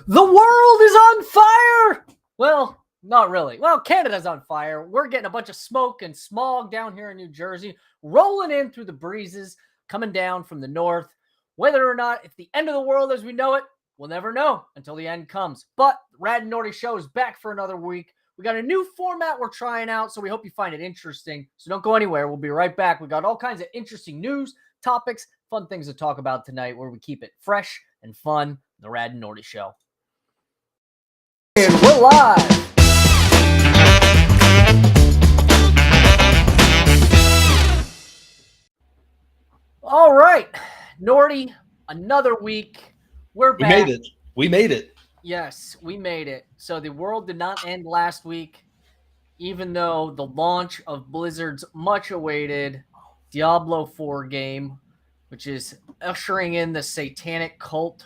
The world is on fire! Well, not really. Well, Canada's on fire. We're getting a bunch of smoke and smog down here in New Jersey, rolling in through the breezes, coming down from the north. Whether or not it's the end of the world as we know it, we'll never know until the end comes. But the Rad and Norty Show is back for another week. We got a new format we're trying out, so we hope you find it interesting. So don't go anywhere. We'll be right back. We got all kinds of interesting news, topics, fun things to talk about tonight where we keep it fresh and fun. The Rad and Norty Show. And we're live. All right, Norty, another week. We're back. We made it. Yes, we made it. So the world did not end last week, even though the launch of Blizzard's much-awaited Diablo 4 game, which is ushering in the satanic cult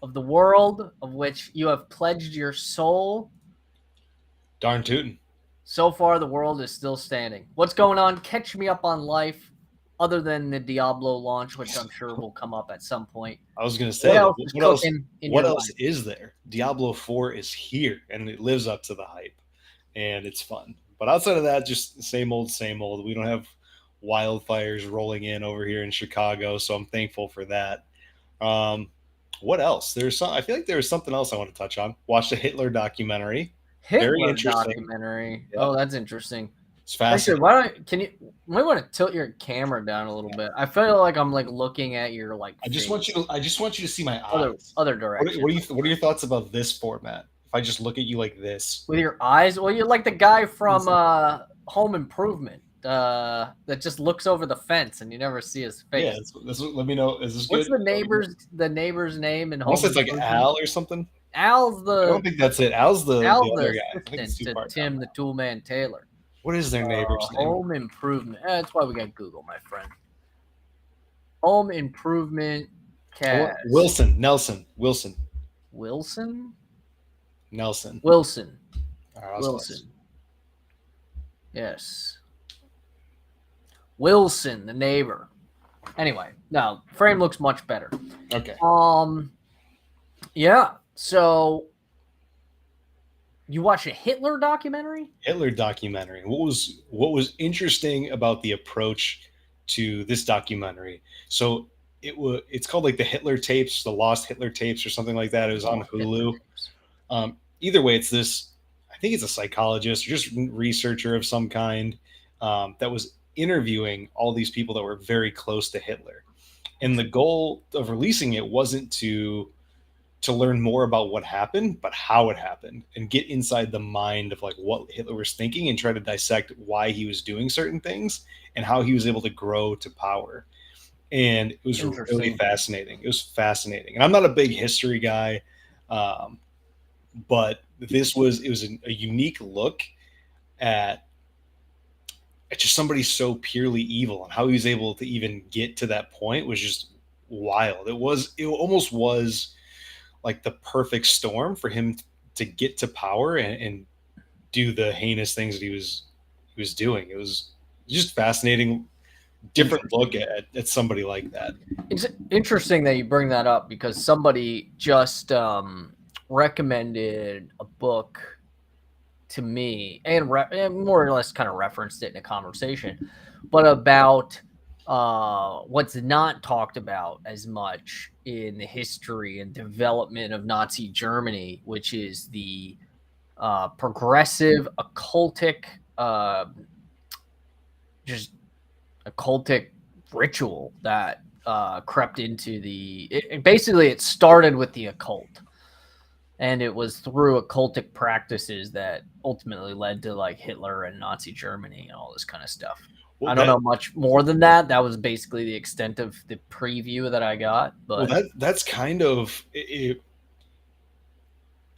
of the world, of which you have pledged your soul. Darn tootin'. So far, the world is still standing. What's going on? Catch me up on life, other than the Diablo launch, which I'm sure will come up at some point. I was going to say, what else is there? Diablo 4 is here, and it lives up to the hype, and it's fun. But outside of that, just same old, same old. We don't have wildfires rolling in over here in Chicago, so I'm thankful for that. What else? I feel like there was something else I want to touch on. Watched the Hitler documentary. Very interesting documentary. Yeah. Oh, that's interesting. It's fascinating. Actually, you might want to tilt your camera down a little bit. I feel like I'm looking at your I just want you to see my eyes. Other direction. What are your thoughts about this format? If I just look at you like this with your eyes, well, you're like the guy from Home Improvement that just looks over the fence and you never see his face. Yeah, let me know. Is this What's good? the neighbor's name in Home Unless it's like Al or something. Al's the. I don't think that's it. Al's the other guy. I think it's to Tim the Toolman Taylor. What is their neighbor's name? Home Improvement. That's why we got Google, my friend. Home Improvement cast. Wilson. Wilson. Nelson. Wilson. Right, Wilson. Yes. Wilson, the neighbor. Anyway, no, frame looks much better. Okay. Yeah. So you watch a Hitler documentary? Hitler documentary. What was interesting about the approach to this documentary? So it's called like the Hitler tapes, the Lost Hitler tapes, or something like that. It was on Hulu. Either way, it's this. I think it's a psychologist or just researcher of some kind that was interviewing all these people that were very close to Hitler, and the goal of releasing it wasn't to learn more about what happened, but how it happened and get inside the mind of like what Hitler was thinking and try to dissect why he was doing certain things and how he was able to grow to power. And it was really fascinating. It was fascinating. And I'm not a big history guy, but it was a unique look at just somebody so purely evil, and how he was able to even get to that point was just wild. It almost was like the perfect storm for him to get to power and do the heinous things that he was doing. It was just fascinating, different look at somebody like that. It's interesting that you bring that up because somebody just recommended a book to me and more or less kind of referenced it in a conversation, but about what's not talked about as much in the history and development of Nazi Germany, which is the progressive occultic, just occultic ritual that crept into basically it started with the occult. And it was through occultic practices that ultimately led to like Hitler and Nazi Germany and all this kind of stuff. Well, I don't know much more than that. That was basically the extent of the preview that I got. But that's kind of it.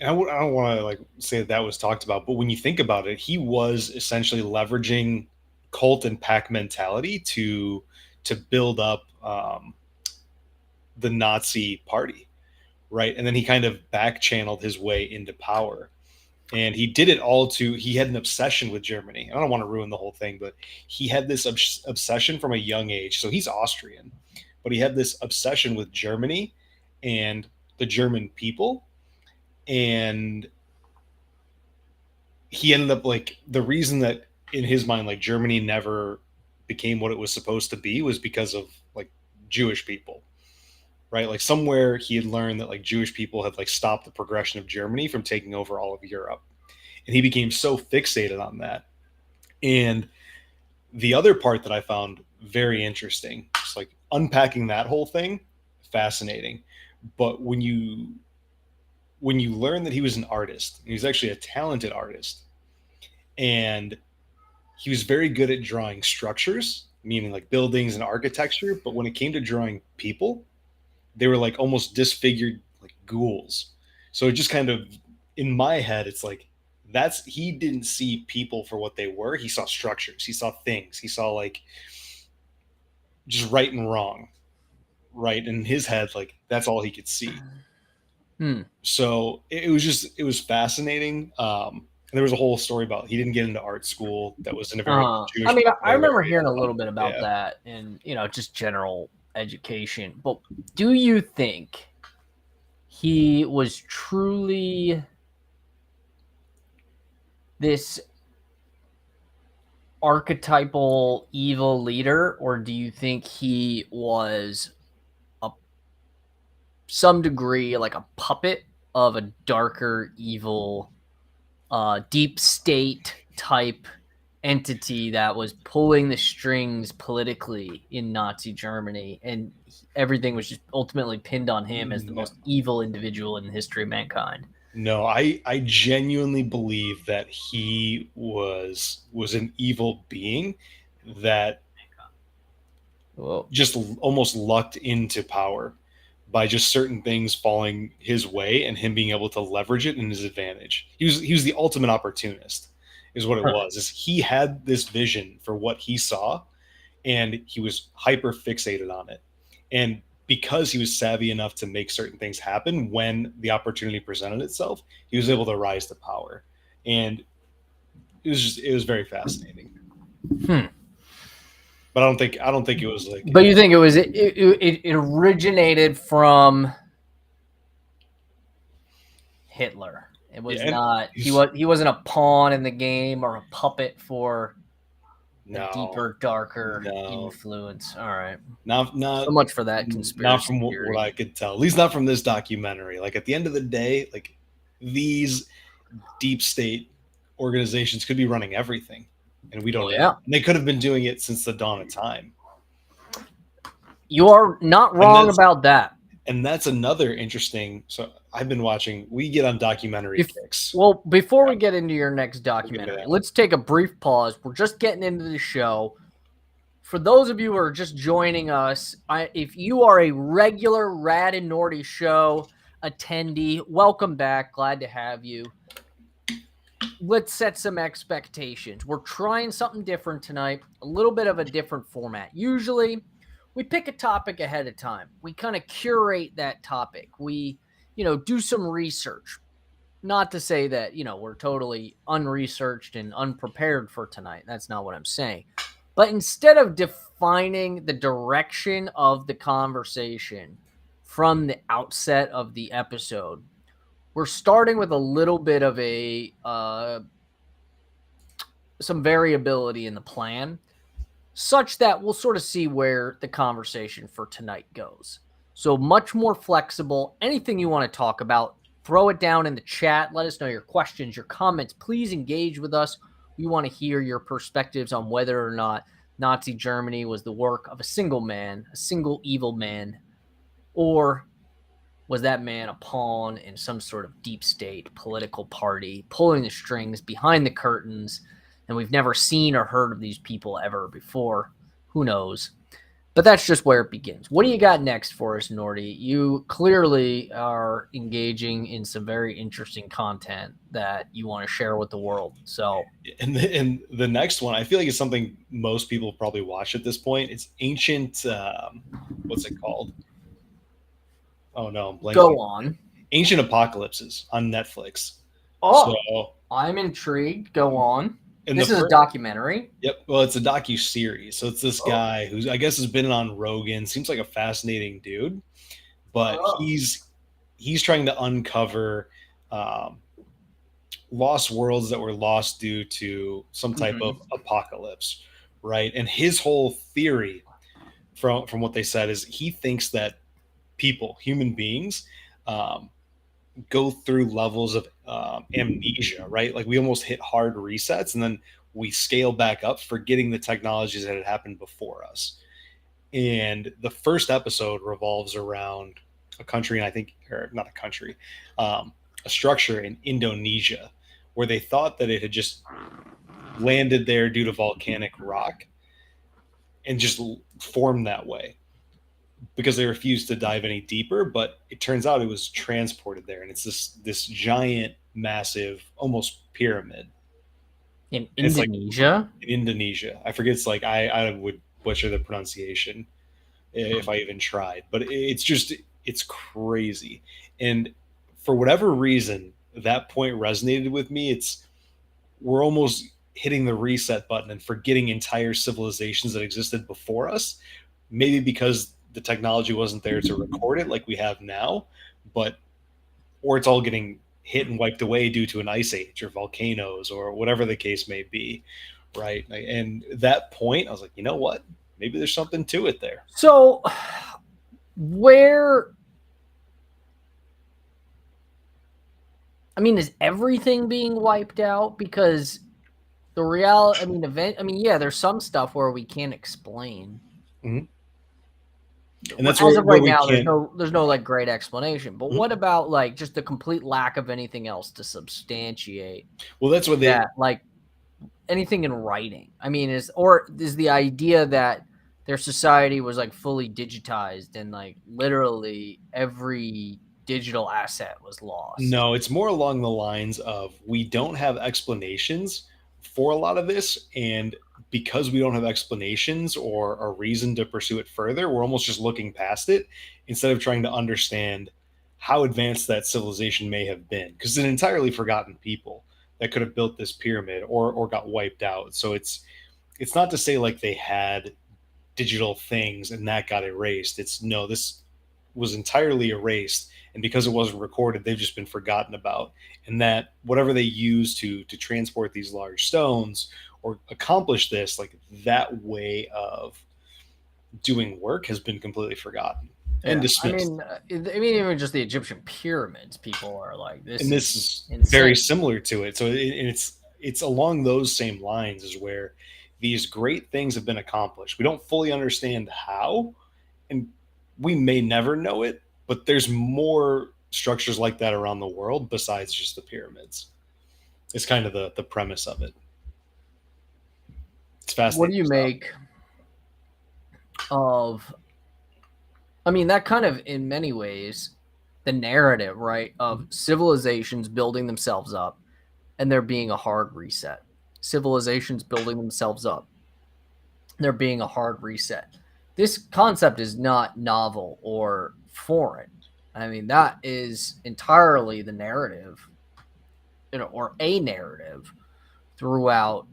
I don't want to like say that was talked about, but when you think about it, he was essentially leveraging cult and pack mentality to build up the Nazi party. Right. And then he kind of back channeled his way into power. And he did it all he had an obsession with Germany. I don't want to ruin the whole thing, but he had this obsession from a young age. So he's Austrian, but he had this obsession with Germany and the German people. and he ended up like the reason that in his mind like Germany never became what it was supposed to be was because of like Jewish people, right? Like somewhere he had learned that like Jewish people had like stopped the progression of Germany from taking over all of Europe, and he became so fixated on that. And the other part that I found very interesting, just like unpacking that whole thing, fascinating. But when you learn that he was an artist, he was actually a talented artist, and he was very good at drawing structures, meaning like buildings and architecture. But when it came to drawing people, they were like almost disfigured like ghouls. So it just kind of in my head, it's like that's he didn't see people for what they were. He saw structures, he saw things, he saw like just right and wrong, right? In his head, like that's all he could see. So it was fascinating. And there was a whole story about he didn't get into art school. That was in a very Jewish I mean, I remember area. hearing a little bit about that and, just general education. But do you think he was truly this archetypal evil leader, or do you think he was some degree like a puppet of a darker evil deep state type entity that was pulling the strings politically in Nazi Germany, and everything was just ultimately pinned on him as the most evil individual in the history of mankind? No, I genuinely believe that he was an evil being that just almost lucked into power by just certain things falling his way and him being able to leverage it in his advantage. He was the ultimate opportunist, is what it was. Is he had this vision for what he saw, and he was hyper fixated on it. And because he was savvy enough to make certain things happen when the opportunity presented itself, he was able to rise to power. And it was very fascinating. But I don't think it was like. But you think it originated from Hitler? It was not. He wasn't a pawn in the game or a puppet for a deeper, darker influence. All right. Not so much for that conspiracy. Not from what I could tell. At least not from this documentary. Like at the end of the day, like these deep state organizations could be running everything, and we don't know. And they could have been doing it since the dawn of time. You are not wrong about that. And that's another interesting. So I've been watching. We get on documentary kicks. Well, before we get into your next documentary, let's take a brief pause. We're just getting into the show. For those of you who are just joining us, if you are a regular Rad and Norty show attendee, welcome back. Glad to have you. Let's set some expectations. We're trying something different tonight, a little bit of a different format. Usually, we pick a topic ahead of time. We kind of curate that topic. We, do some research. Not to say that, we're totally unresearched and unprepared for tonight. That's not what I'm saying. But instead of defining the direction of the conversation from the outset of the episode, we're starting with a little bit of some variability in the plan, such that we'll sort of see where the conversation for tonight goes. So much more flexible. Anything you want to talk about, throw it down in the chat. Let us know your questions, your comments. Please engage with us. We want to hear your perspectives on whether or not Nazi Germany was the work of a single man, a single evil man, or was that man a pawn in some sort of deep state political party, pulling the strings behind the curtains, and we've never seen or heard of these people ever before? Who knows? But that's just where it begins. What do you got next for us, Norty? You clearly are engaging in some very interesting content that you want to share with the world. So, and the next one, I feel like it's something most people probably watch at this point. It's ancient. What's it called? Oh no, I'm blanking. Go on. Ancient Apocalypses on Netflix. Oh, so, I'm intrigued. Go on. And this is a documentary. Yep. Well, it's a docu-series. So it's this guy who's, I guess, has been on Rogan. Seems like a fascinating dude, but he's trying to uncover um, lost worlds that were lost due to some type of apocalypse, right? And his whole theory, from what they said, is he thinks that people, human beings, um, go through levels of amnesia, right? Like we almost hit hard resets, and then we scale back up, forgetting the technologies that had happened before us. And the first episode revolves around a country, and I think, or not a country, a structure in Indonesia, where they thought that it had just landed there due to volcanic rock and just formed that way because they refused to dive any deeper. But it turns out it was transported there, and it's this giant, massive, almost pyramid. In And it's like Indonesia? in Indonesia. I forget. It's like I would butcher the pronunciation if I even tried, but it's crazy. And for whatever reason, that point resonated with me. It's we're almost hitting the reset button and forgetting entire civilizations that existed before us. Maybe because the technology wasn't there to record it like we have now, but or it's all getting hit and wiped away due to an ice age or volcanoes or whatever the case may be, right? And that point, I was like, you know what? Maybe there's something to it there. So, where? I mean, is everything being wiped out? Because the reality, I mean, yeah, there's some stuff where we can't explain. Mm-hmm. And that's as of where right we now, can't. there's no like great explanation. But Mhm. what about like just the complete lack of anything else to substantiate Well, that's what they. that, like anything in writing? I mean, is the idea that their society was like fully digitized and like literally every digital asset was lost? No, it's more along the lines of we don't have explanations for a lot of this, and because we don't have explanations or a reason to pursue it further, we're almost just looking past it instead of trying to understand how advanced that civilization may have been. Because it's an entirely forgotten people that could have built this pyramid or got wiped out. So it's not to say like they had digital things and that got erased. It's no, this was entirely erased, and because it wasn't recorded, they've just been forgotten about. And that whatever they use to transport these large stones or accomplish this, like that way of doing work has been completely forgotten and dismissed. I mean, even just the Egyptian pyramids, people are like, And this is insane. very similar to it. So it's along those same lines is where these great things have been accomplished. We don't fully understand how, and we may never know it, but there's more structures like that around the world besides just the pyramids. It's kind of the premise of it. It's fascinating. What do you make of? I mean, that kind of, in many ways, the narrative, right, of civilizations building themselves up and there being a hard reset. Civilizations building themselves up, there being a hard reset. This concept is not novel or foreign. I mean, that is entirely the narrative, or a narrative throughout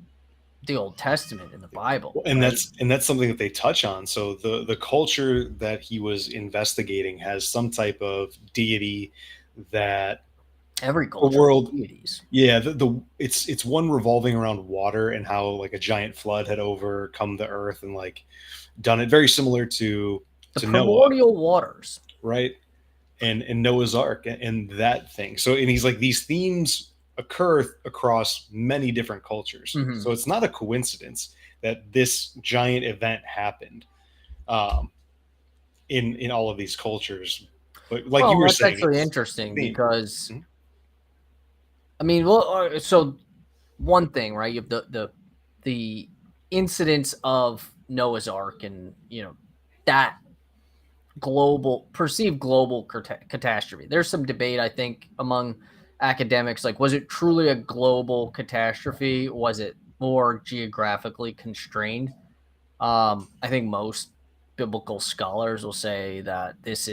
the Old Testament in the Bible. And right? that's something that they touch on. So the culture that he was investigating has some type of deity that every the culture world, deities. yeah, it's one revolving around water and how like a giant flood had overcome the earth and like done it, very similar to The Noah, primordial waters. right? And Noah's Ark and that thing. So and he's like these themes occur across many different cultures. Mhm. So it's not a coincidence that this giant event happened in all of these cultures. But like you were that's saying, actually it's interesting theme. because, Mhm. I mean, well, so one thing, right? You have the incidents of Noah's Ark and that perceived global catastrophe. There's some debate, I think, among academics, like, was it truly a global catastrophe? Was it more geographically constrained? I think most biblical scholars will say that this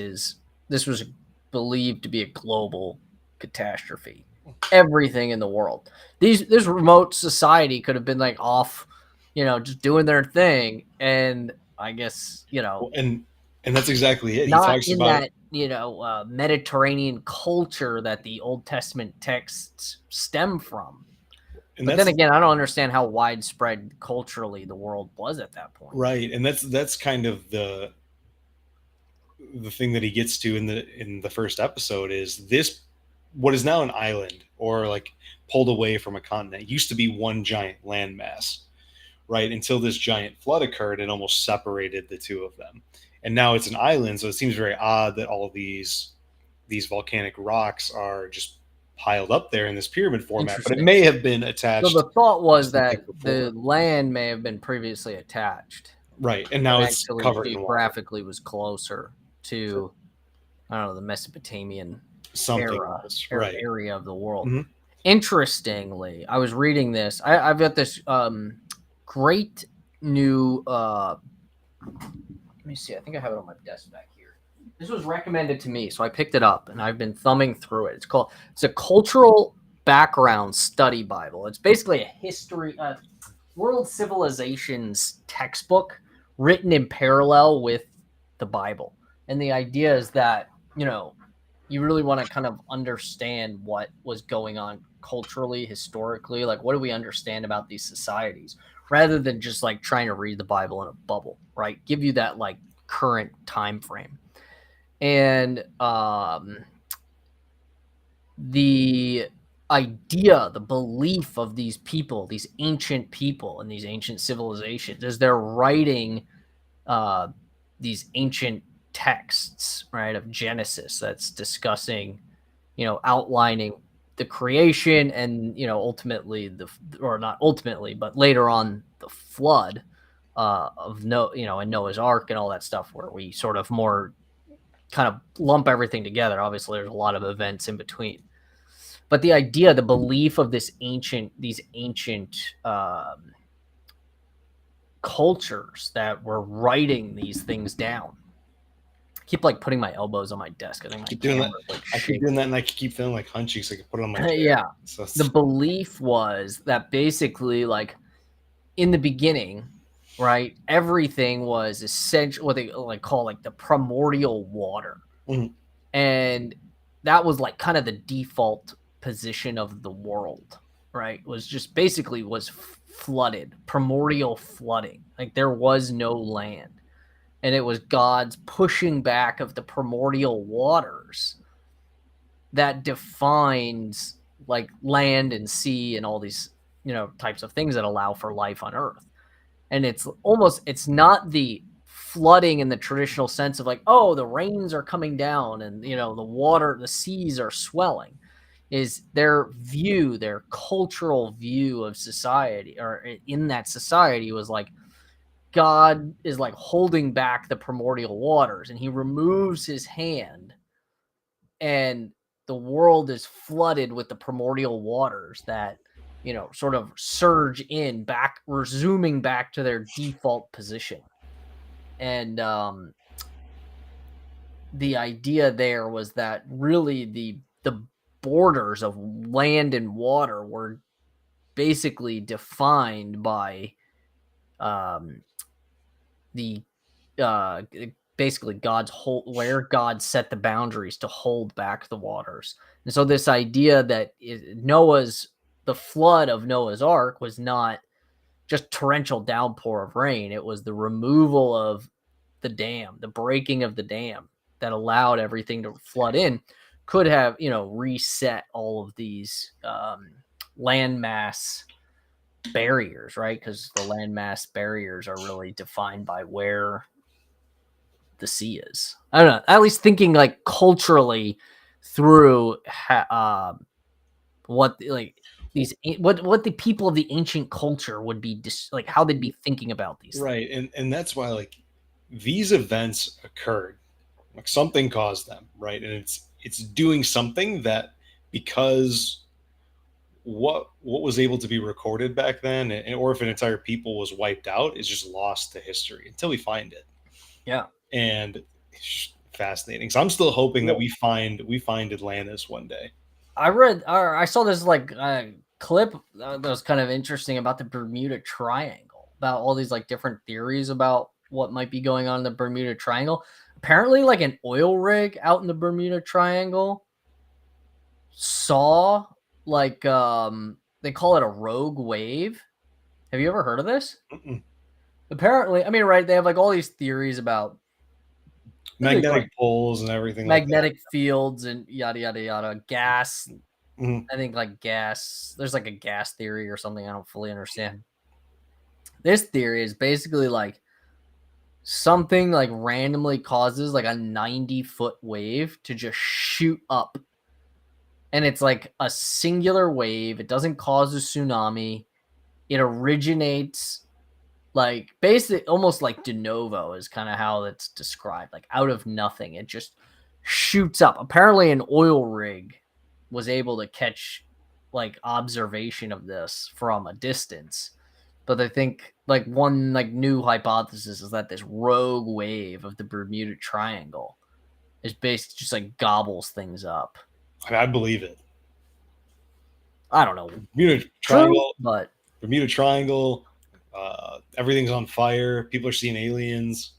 was believed to be a global catastrophe. Everything in the world, this remote society could have been like off, just doing their thing, and I guess And And that's exactly it. He Not talks in about that, Mediterranean culture that the Old Testament texts stem from. and But that's then again, I don't understand how widespread culturally the world was at that point. right. And that's kind of the thing that he gets to in the first episode is this what is now an island or like pulled away from a continent used to be one giant landmass, right? Until this giant flood occurred and almost separated the two of them. And now it's an island, so it seems very odd that all of these volcanic rocks are just piled up there in this pyramid format, but it Interesting. may have been So attached the thought to was something that the before. land may have been previously attached, Right. And but now it's actually covered in water. geographically was closer to, I don't know, the Mesopotamian Something else. Right. area of the world. Mhm. Interestingly, I was reading this. I've got this great new. Let me see. I think I have it on my desk back here. This was recommended to me, so I picked it up and I've been thumbing through it. It's a cultural background study Bible. It's basically a history, world civilizations textbook written in parallel with the Bible. And the idea is that, you really want to kind of understand what was going on culturally, historically, like what do we understand about these societies rather than just like trying to read the Bible in a bubble, right? Give you that like current time frame. And the idea, the belief of these people, these ancient people and these ancient civilizations, as they're writing these ancient texts, right, of Genesis that's discussing, outlining the creation and, ultimately or not ultimately, but later on the flood of and Noah's Ark and all that stuff, where we sort of more kind of lump everything together. Obviously, there's a lot of events in between. But the idea, the belief of these ancient cultures that were writing these things down. I keep like putting my elbows on my desk. I think I keep doing that. I keep doing that, and I keep feeling like hunchy, so I can put it on my chair. Yeah. So The belief was that basically, like in the beginning, right, everything was essential. What they like call like the primordial water, and that was like kind of the default position of the world, right? Was just basically was flooded, primordial flooding. Like there was no land. And it was God's pushing back of the primordial waters that defines like land and sea and all these, types of things that allow for life on Earth. And it's not the flooding in the traditional sense of like, oh, the rains are coming down and, the seas are swelling. Is their view, their cultural view of society, or in that society, was like, God is like holding back the primordial waters and he removes his hand and the world is flooded with the primordial waters that, sort of surge in back, resuming back to their default position. And the idea there was that really the borders of land and water were basically defined by basically where God set the boundaries to hold back the waters. And so this idea that the flood of Noah's Ark was not just torrential downpour of rain. It was the removal of the dam, the breaking of the dam that allowed everything to flood in, could have, reset all of these landmass barriers, right? Because the landmass barriers are really defined by where the sea is. I don't know. At least thinking like culturally through what like these what the people of the ancient culture would be like, how they'd be thinking about these right, and that's why like these events occurred, like something caused them, right? And it's doing something that because what was able to be recorded back then, or if an entire people was wiped out, is just lost to history until we find it. Yeah, and it's fascinating. So I'm still hoping that we find Atlantis one day. I saw this like clip that was kind of interesting about the Bermuda Triangle, about all these like different theories about what might be going on in the Bermuda Triangle. apparently like an oil rig out in the Bermuda Triangle saw like they call it a rogue wave. Have you ever heard of this? Mm-mm. Apparently, I mean, right, they have like all these theories about Magnetic poles and everything magnetic fields and yada yada yada, gas. Mhm. I think like gas, there's like a gas theory or something I don't fully understand. This theory is basically like something like randomly causes like a 90-foot wave to just shoot up. And it's like a singular wave. It doesn't cause a tsunami. It originates like basically almost like de novo is kind of how it's described. Like out of nothing, it just shoots up. Apparently an oil rig was able to catch like observation of this from a distance. But I think like one like new hypothesis is that this rogue wave of the Bermuda Triangle is basically just like gobbles things up. I believe it. I don't know. Bermuda Triangle, but Bermuda Triangle, everything's on fire. People are seeing aliens.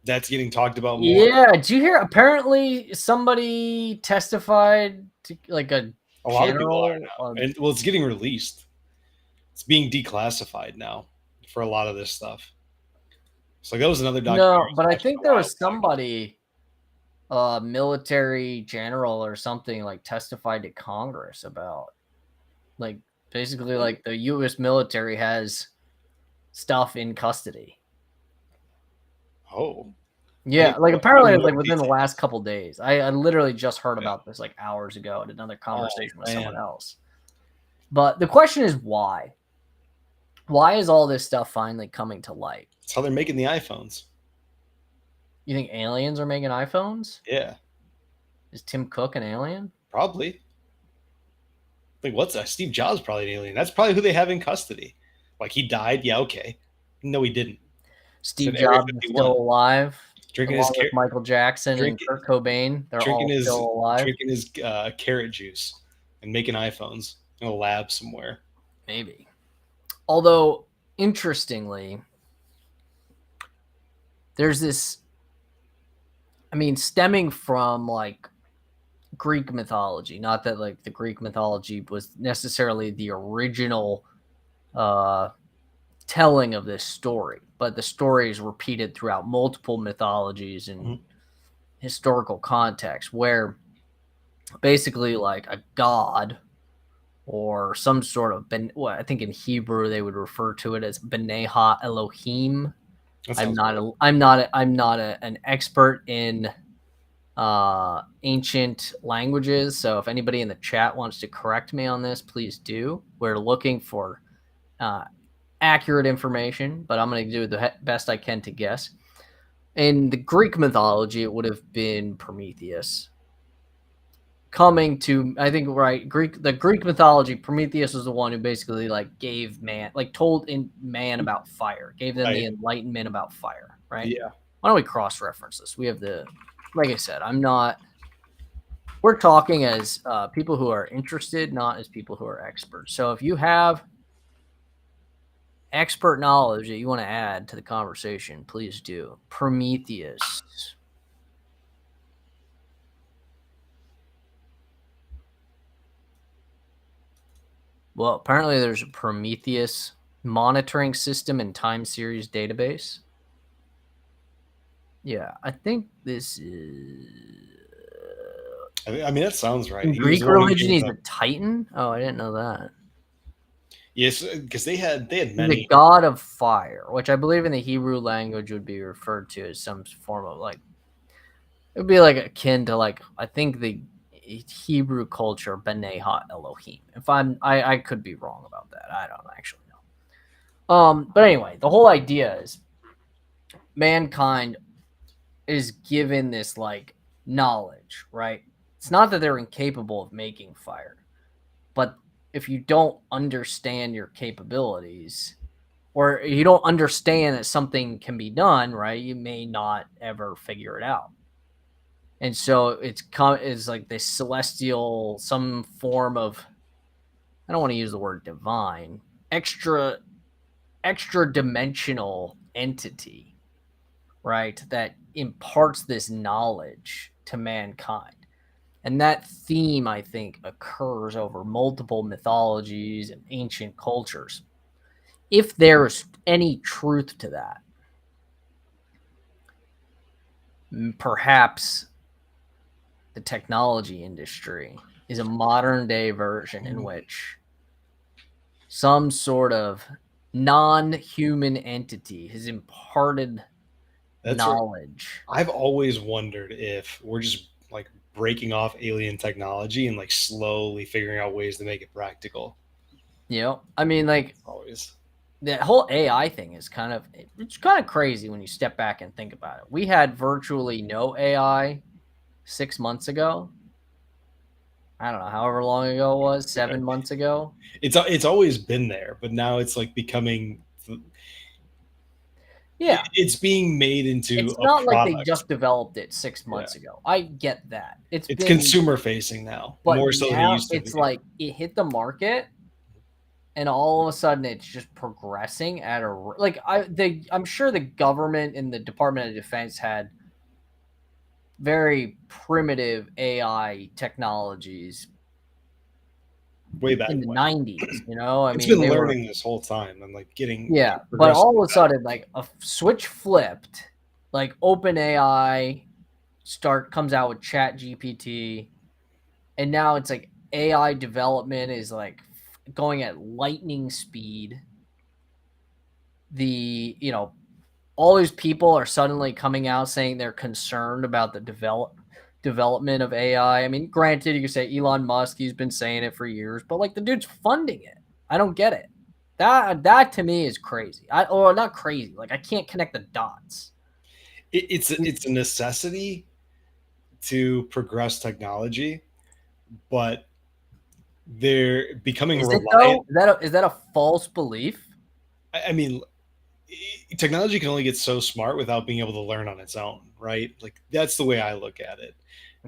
That's getting talked about more. Yeah, did you hear? Apparently, somebody testified to like a lot of people are now. And well, it's getting released. It's being declassified now for a lot of this stuff. So that was another documentary. No, but I think there was somebody, military general or something, like testified to Congress about, like, basically, like the U.S. military has stuff in custody. Oh. Yeah, like apparently like within the last couple days. I literally just heard about this like hours ago at another conversation with someone else. But the question is why? Why is all this stuff finally coming to light? That's how they're making the iPhones. You think aliens are making iPhones? Yeah. Is Tim Cook an alien? Probably. Like what's Steve Jobs probably an alien. That's probably who they have in custody. Like he died. Yeah, okay. No, he didn't. Steve Jobs is still alive. Drinking his with Michael Jackson and Kurt Cobain. They're all still alive. Drinking his carrot juice and making iPhones in a lab somewhere. Maybe. Although, interestingly, there's this, I mean, stemming from like Greek mythology, not that like the Greek mythology was necessarily the original telling of this story, but the story is repeated throughout multiple mythologies and historical contexts where basically like a god or some sort of I think in Hebrew they would refer to it as B'nai Ha-Elohim. I'm not an expert in ancient languages, so if anybody in the chat wants to correct me on this, please do. We're looking for accurate information, but I'm going to do the best I can to guess. In the Greek mythology, it would have been Prometheus. Coming to, I think, right, the Greek mythology, Prometheus was the one who basically like gave man, like told man about fire, gave them the enlightenment about fire, right? Yeah. Why don't we cross-reference this? We have like I said, we're talking as people who are interested, not as people who are experts. So if you have expert knowledge that you want to add to the conversation, please do. Prometheus. Well, apparently there's a Prometheus monitoring system and time series database. Yeah, I think this is... I mean, that sounds right. In Greek religion, he's a Titan? Oh, I didn't know that. Yes, because they had many. The god of fire, which I believe in the Hebrew language would be referred to as some form of like, it would be like akin to like, I think the Hebrew culture, B'nai Ha-Elohim. If I could be wrong about that. I don't actually know. But anyway, the whole idea is mankind is given this like knowledge, right? It's not that they're incapable of making fire, but if you don't understand your capabilities or you don't understand that something can be done, right, you may not ever figure it out. And so it's like this celestial, some form of, I don't want to use the word divine, extra dimensional entity, right, that imparts this knowledge to mankind. And that theme, I think, occurs over multiple mythologies and ancient cultures. If there's any truth to that, perhaps the technology industry is a modern day version in which some sort of non-human entity has imparted knowledge. I've always wondered if we're just like breaking off alien technology and like slowly figuring out ways to make it practical. You know, I mean, like Always. The whole AI thing is it's kind of crazy when you step back and think about it. We had virtually no AI 6 months ago. I don't know, however long ago it was, 7 months ago. It's always been there, but now it's like becoming. Yeah, it's being made into. It's not like they just developed it 6 months ago. I get that. It's consumer facing now, but more so than it used to it's be. like it hit the market, and all of a sudden it's just progressing at a like I'm sure the government and the Department of Defense had very primitive AI technologies way back in the 90s, you know. It's been learning this whole time and like getting but all of a sudden like a switch flipped, like OpenAI comes out with Chat GPT, and now it's like AI development is like going at lightning speed. All these people are suddenly coming out saying they're concerned about the development of AI. I mean, granted, you could say Elon Musk, he's been saying it for years, but like the dude's funding it. I don't get it. That to me is crazy. Or not crazy. Like I can't connect the dots. It's a necessity to progress technology, but they're becoming reliant. Is that a false belief? I mean, technology can only get so smart without being able to learn on its own, right? Like that's the way I look at it.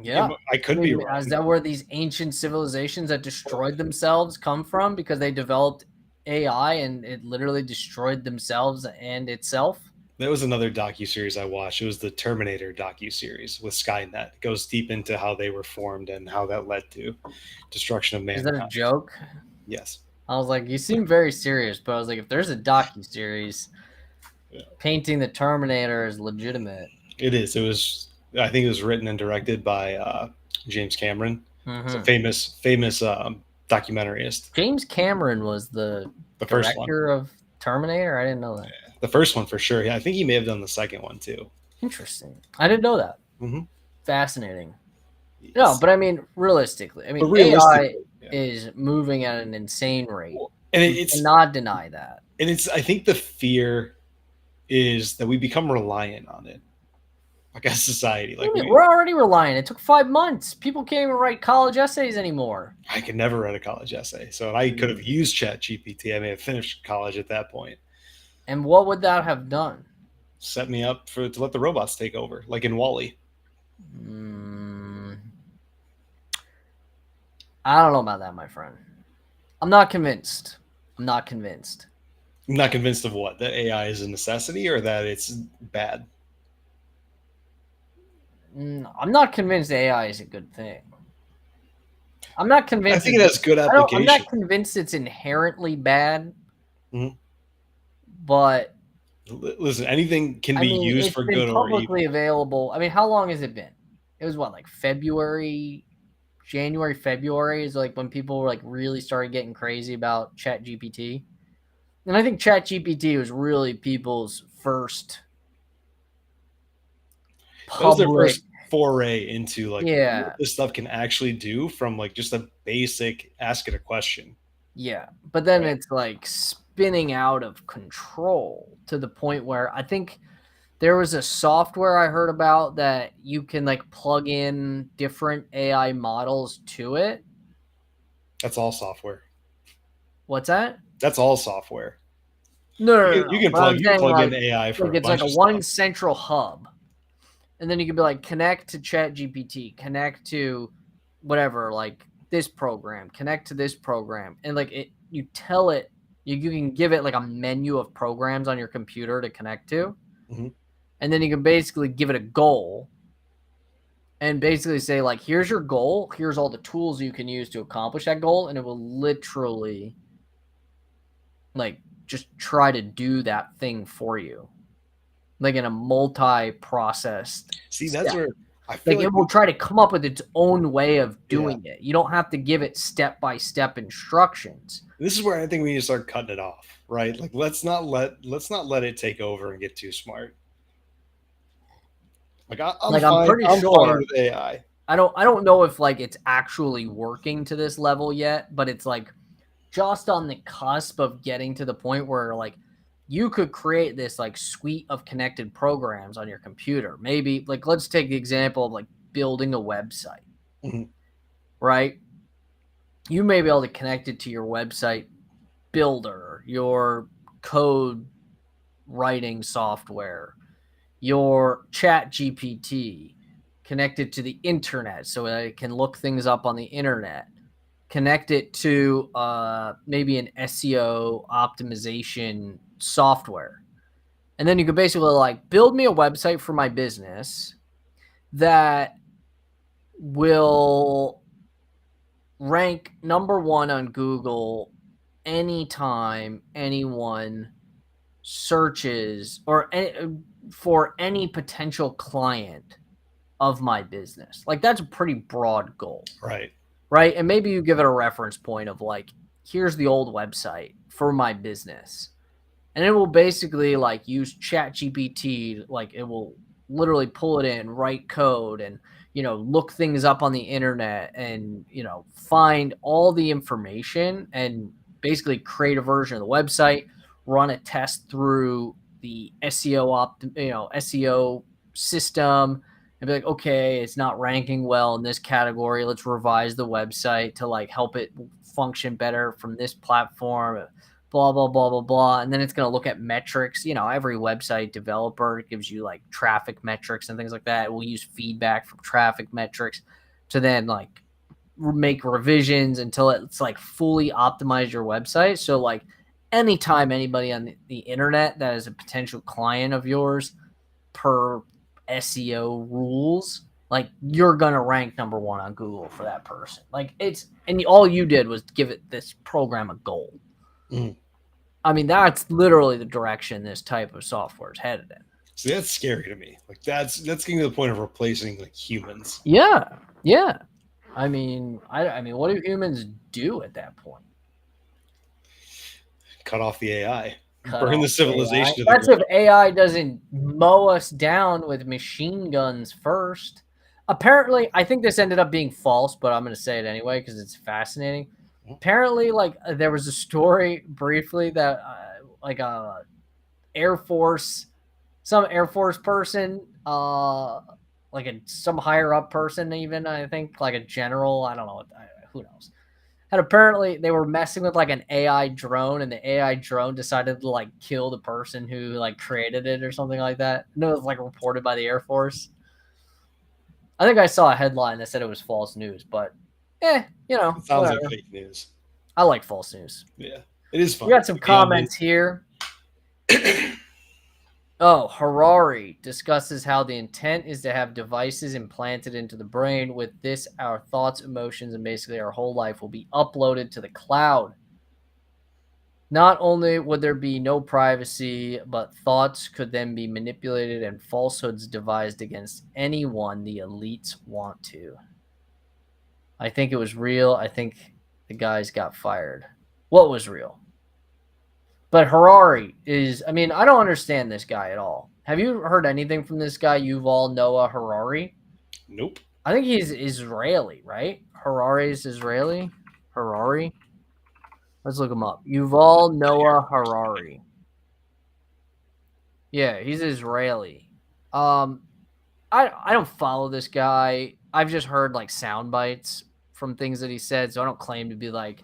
Yeah, I could be wrong. Is that where these ancient civilizations that destroyed themselves come from? Because they developed AI and it literally destroyed themselves and itself? That was another docuseries I watched. It was the Terminator docuseries with Skynet. It goes deep into how they were formed and how that led to destruction of mankind. Is that a joke? Yes. I was like, you seem very serious, but I was like, if there's a docuseries, painting the Terminator is legitimate. It is. I think it was written and directed by James Cameron. It's a famous documentarist. James Cameron was the first director of Terminator? I didn't know that. Yeah, the first one for sure. Yeah, I think he may have done the second one too. Interesting. I didn't know that. Mm-hmm. Fascinating. Yes. No, but I mean, realistically, AI is moving at an insane rate. And it's cannot deny that. And I think the fear is that we become reliant on it. Like a society. Like we're already reliant. It took 5 months. People can't even write college essays anymore. I could never write a college essay. So I could have used Chat GPT. I may have finished college at that point. And what would that have done? Set me up to let the robots take over, like in WALL-E. I don't know about that, my friend. I'm not convinced. I'm not convinced of what? That AI is a necessity or that it's bad? I'm not convinced AI is a good thing. I'm not convinced. I think it has good application. I'm not convinced it's inherently bad. Mm-hmm. But listen, anything can be used for good or evil. Publicly available. I mean, how long has it been? It was what, like January, February is like when people were like really started getting crazy about Chat GPT. And I think Chat GPT was really people's first public foray into like what this stuff can actually do from like just a basic ask it a question. Yeah. But then it's like spinning out of control to the point where I think there was a software I heard about that you can like plug in different AI models to it. That's all software. What's that? That's all software. No, you can plug in AI for it's like a one central hub. And then you can be like, connect to Chat GPT, connect to whatever, like this program, connect to this program. And like you tell it, you can give it like a menu of programs on your computer to connect to. Mm-hmm. And then you can basically give it a goal and basically say, like, here's your goal. Here's all the tools you can use to accomplish that goal. And it will literally, like, just try to do that thing for you. Like in a multi-processed See, that's step. where I feel Like, it will try to come up with its own way of doing it. You don't have to give it step-by-step instructions. This is where I think we need to start cutting it off, right? Like, let's not let it take over and get too smart. Like, I'm pretty fine sure with AI. I don't know if like it's actually working to this level yet, but it's like just on the cusp of getting to the point where like you could create this like suite of connected programs on your computer. Maybe like let's take the example of like building a website, right? You may be able to connect it to your website builder, your code writing software, your chat GPT, connect it to the internet so that it can look things up on the internet, connect it to maybe an SEO optimization software. And then you could basically like build me a website for my business that will rank number 1 on Google anytime anyone searches or for any potential client of my business. Like that's a pretty broad goal. Right. And maybe you give it a reference point of like, here's the old website for my business. And it will basically like use chat GPT. Like it will literally pull it in, write code and, look things up on the internet and, find all the information and basically create a version of the website, run a test through the SEO system and be like, okay, it's not ranking well in this category. Let's revise the website to like help it function better from this platform, blah, blah, blah, blah, blah. And then it's going to look at metrics. Every website developer gives you like traffic metrics and things like that. We'll use feedback from traffic metrics to then like make revisions until it's like fully optimized your website. So like anytime anybody on the internet that is a potential client of yours per SEO rules, like you're gonna rank number 1 on Google for that person. Like and all you did was give it this program a goal. I mean, that's literally the direction this type of software is headed in. So that's scary to me. Like that's getting to the point of replacing like humans. Yeah. I mean, what do humans do at that point? Cut off the AI. Burn the civilization. That's if AI doesn't mow us down with machine guns first. Apparently, I think this ended up being false, but I'm going to say it anyway because it's fascinating. Apparently, like there was a story briefly that like some Air Force person, like some higher up person, even I think like a general, I don't know, who knows. And apparently they were messing with like an AI drone and the AI drone decided to like kill the person who like created it or something like that. And it was like reported by the Air Force. I think I saw a headline that said it was false news, but it sounds like fake news. I like false news. Yeah, it is fun. We got some comments here. Oh, Harari discusses how the intent is to have devices implanted into the brain. With this, our thoughts, emotions, and basically our whole life will be uploaded to the cloud. Not only would there be no privacy, but thoughts could then be manipulated and falsehoods devised against anyone the elites want to. I think it was real. I think the guys got fired. What was real? But Harari is, I mean, I don't understand this guy at all. Have you heard anything from this guy, Yuval Noah Harari? Nope. I think he's Israeli, right? Harari is Israeli? Harari? Let's look him up. Yuval Noah Harari. Yeah, he's Israeli. I don't follow this guy. I've just heard like sound bites from things that he said, so I don't claim to be like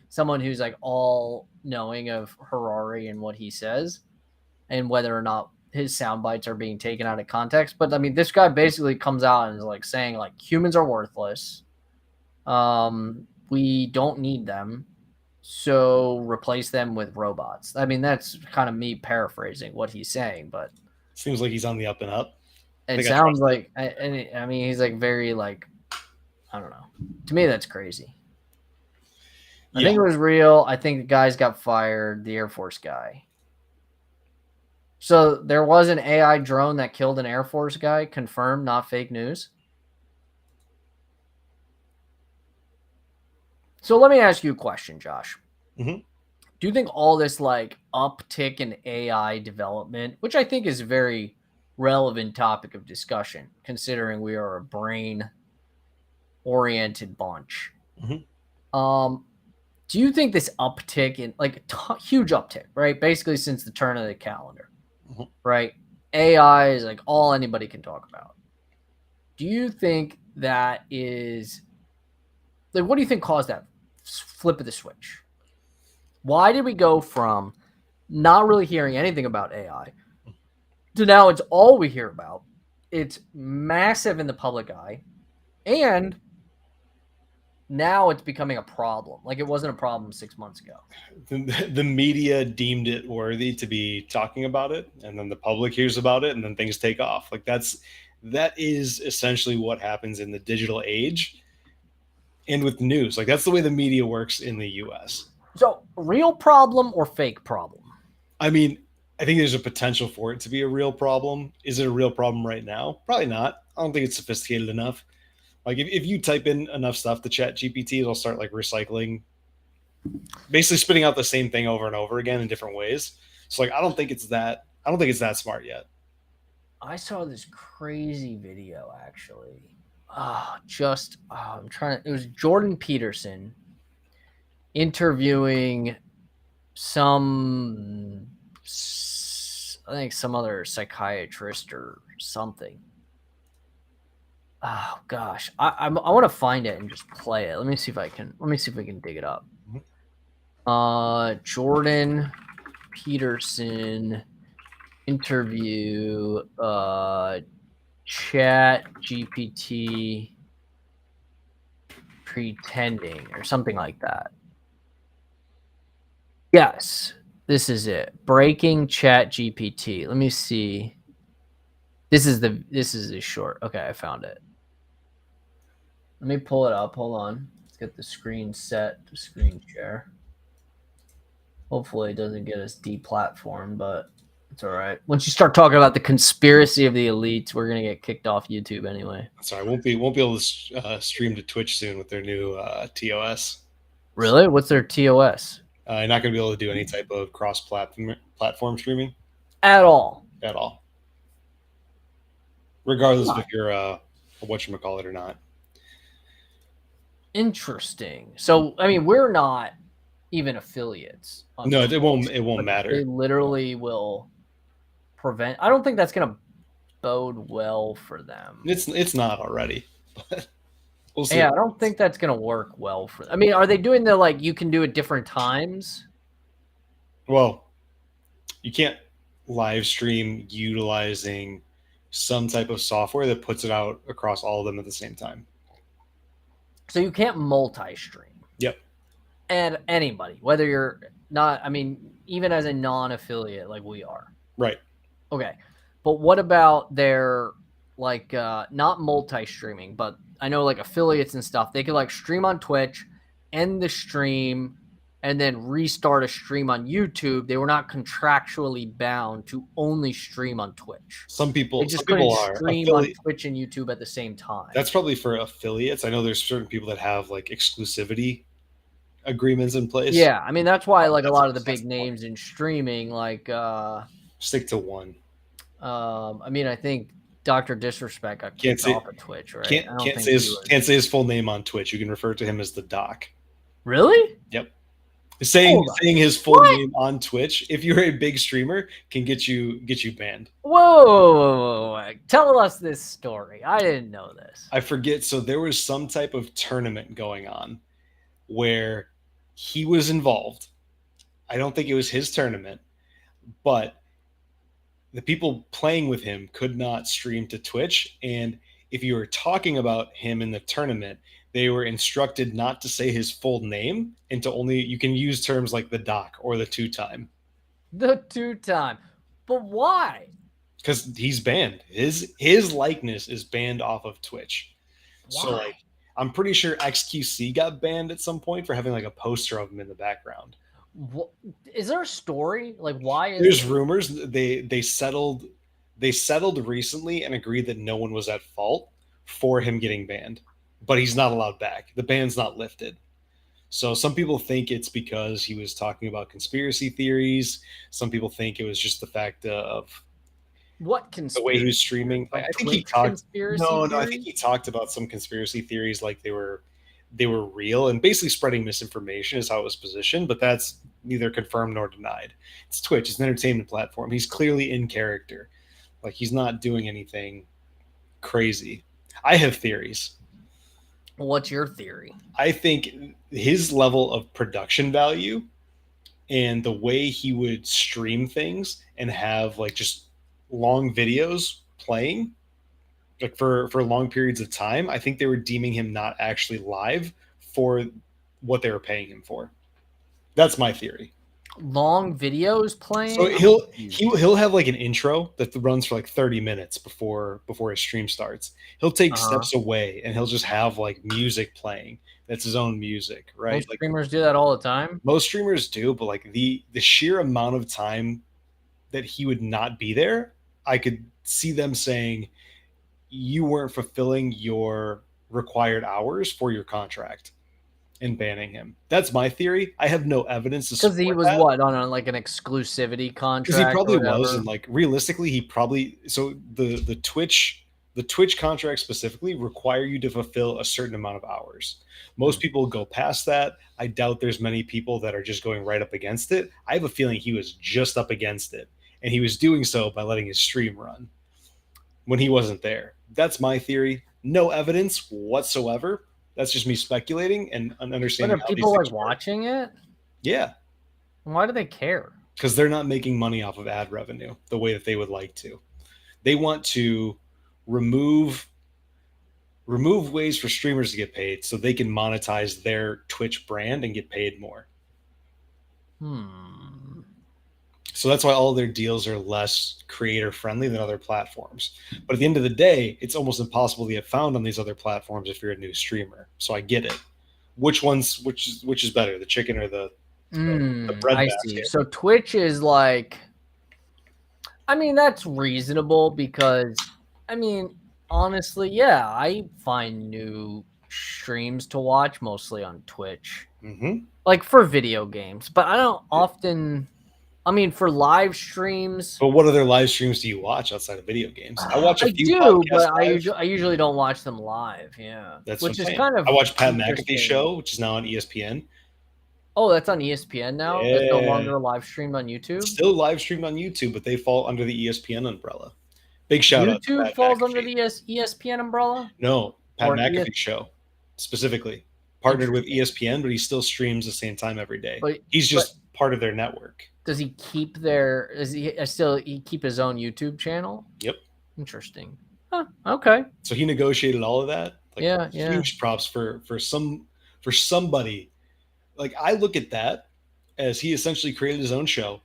someone who's like all knowing of Harari and what he says and whether or not his sound bites are being taken out of context. But I mean, this guy basically comes out and is like saying like humans are worthless. We don't need them. So replace them with robots. I mean, that's kind of me paraphrasing what he's saying, but Seems like he's on the up and up. It sounds like, I mean, he's like very like, I don't know. To me, that's crazy. I think it was real. I think the guys got fired, the Air Force guy. So there was an AI drone that killed an Air Force guy, confirmed, not fake news. So let me ask you a question, Josh. Mm-hmm. Do you think all this like uptick in AI development, which I think is a very relevant topic of discussion, considering we are a brain-oriented bunch, do you think this uptick in like huge uptick, right? Basically since the turn of the calendar, right? AI is like all anybody can talk about. Do you think that is like, what do you think caused that flip of the switch? Why did we go from not really hearing anything about AI to now it's all we hear about? It's massive in the public eye, and now it's becoming a problem. Like it wasn't a problem 6 months ago. The media deemed it worthy to be talking about it, and then the public hears about it, and then things take off. Like that is essentially what happens in the digital age and with news. Like that's the way the media works in the US. So real problem or fake problem? I mean, I think there's a potential for it to be a real problem. Is it a real problem right now? Probably not. I don't think it's sophisticated enough. Like if you type in enough stuff to Chat GPT, it'll start like recycling, basically spitting out the same thing over and over again in different ways. So like I don't think it's that smart yet. I saw this crazy video actually. It was Jordan Peterson interviewing some other psychiatrist or something. Oh gosh, I want to find it and just play it. Let me see if we can dig it up. Jordan Peterson interview Chat GPT pretending or something like that. Yes, this is it. Breaking Chat GPT. Let me see. This is the short. Okay, I found it. Let me pull it up. Hold on. Let's get the screen set to screen share. Hopefully it doesn't get us deplatformed, but it's all right. Once you start talking about the conspiracy of the elites, we're gonna get kicked off YouTube anyway. Sorry, won't be able to stream to Twitch soon with their new TOS. Really? What's their TOS? You're not going to be able to do any type of cross-platform streaming at all. Regardless if you're a whatchamacallit or not. Interesting. So, I mean, we're not even affiliates. No, it won't matter. They literally will prevent. I don't think that's going to bode well for them. It's not already. But we'll see. Yeah, I don't think that's going to work well for them. I mean, are they doing the like you can do at different times? Well, you can't live stream utilizing some type of software that puts it out across all of them at the same time. So you can't multi-stream. Yep. And anybody, whether you're not, I mean, even as a non-affiliate like we are. Right. Okay. But what about their like not multi-streaming, but I know like affiliates and stuff, they could like stream on Twitch, end the stream, and then restart a stream on YouTube. They were not contractually bound to only stream on Twitch. Some people are stream on Twitch and YouTube at the same time. That's probably for affiliates. I know there's certain people that have like exclusivity agreements in place. Yeah, I mean that's why like a lot of the big names in streaming like stick to one. I mean I think Dr. Disrespect got kicked off of Twitch, right? Can't say his full name on Twitch. You can refer to him as the Doc. Really? Yep. Saying his full name on Twitch, if you're a big streamer, can get you banned. Whoa. Tell us this story. I didn't know this. I forget. So there was some type of tournament going on where he was involved. I don't think it was his tournament, but the people playing with him could not stream to Twitch. And if you were talking about him in the tournament, they were instructed not to say his full name and to only, you can use terms like the Doc or the two-time. The two-time. But why? because he's banned. His likeness is banned off of Twitch. So Why? like, I'm pretty sure XQC got banned at some point for having like a poster of him in the background. What, is there a story? Like, why is There's rumors they settled recently and agreed that no one was at fault for him getting banned, but he's not allowed back. The ban's not lifted. So some people think it's because he was talking about conspiracy theories. Some people think it was just the fact of what the way he conspiracy? was streaming. I think he Twitch talked. conspiracy No, I think theories? he talked about some conspiracy theories like they were real and basically spreading misinformation is how it was positioned. But that's neither confirmed nor denied. It's Twitch. It's an entertainment platform. He's clearly in character. Like he's not doing anything crazy. I have theories. What's your theory? I think his level of production value and the way he would stream things and have like just long videos playing like for long periods of time, I think they were deeming him not actually live for what they were paying him for. That's my theory. Long videos playing? So he'll have like an intro that runs for like 30 minutes before his stream starts. He'll take steps away and he'll just have like music playing. That's his own music, right? Most like streamers do that all the time. Most streamers do, but like the sheer amount of time that he would not be there, I could see them saying you weren't fulfilling your required hours for your contract and banning him. That's my theory. I have no evidence to because he support was that. what on like an exclusivity contract. Because he probably was, and like realistically, he probably the Twitch contract specifically require you to fulfill a certain amount of hours. Most people go past that. I doubt there's many people that are just going right up against it. I have a feeling he was just up against it, and he was doing so by letting his stream run when he wasn't there. That's my theory. No evidence whatsoever. That's just me speculating and understanding. But are people like watching it? Yeah. Why do they care? Because they're not making money off of ad revenue the way that they would like to. They want to remove ways for streamers to get paid so they can monetize their Twitch brand and get paid more. So that's why all their deals are less creator friendly than other platforms. But at the end of the day, it's almost impossible to get found on these other platforms if you're a new streamer. So I get it. Which is better, the chicken or the bread I basket? see. So Twitch is like, I mean, that's reasonable because, I mean, honestly, yeah, I find new streams to watch mostly on Twitch, like for video games, but I don't often. I mean, for live streams. But what other live streams do you watch outside of video games? I watch a few. But I usually don't watch them live. Yeah, that's which is saying. kind of. I watch Pat McAfee's show, which is now on ESPN. Oh, that's on ESPN now. Yeah. It's no longer live streamed on YouTube. It's still live streamed on YouTube, but they fall under the ESPN umbrella. Big shout out. YouTube falls under the ESPN umbrella. No, Pat McAfee's show specifically partnered with ESPN, but he still streams the same time every day. But he's just part of their network. Does he keep their? Is he still keep his own YouTube channel? Yep. Interesting. Huh, okay. So he negotiated all of that. Like, yeah. Huge props for somebody. Like I look at that as he essentially created his own show,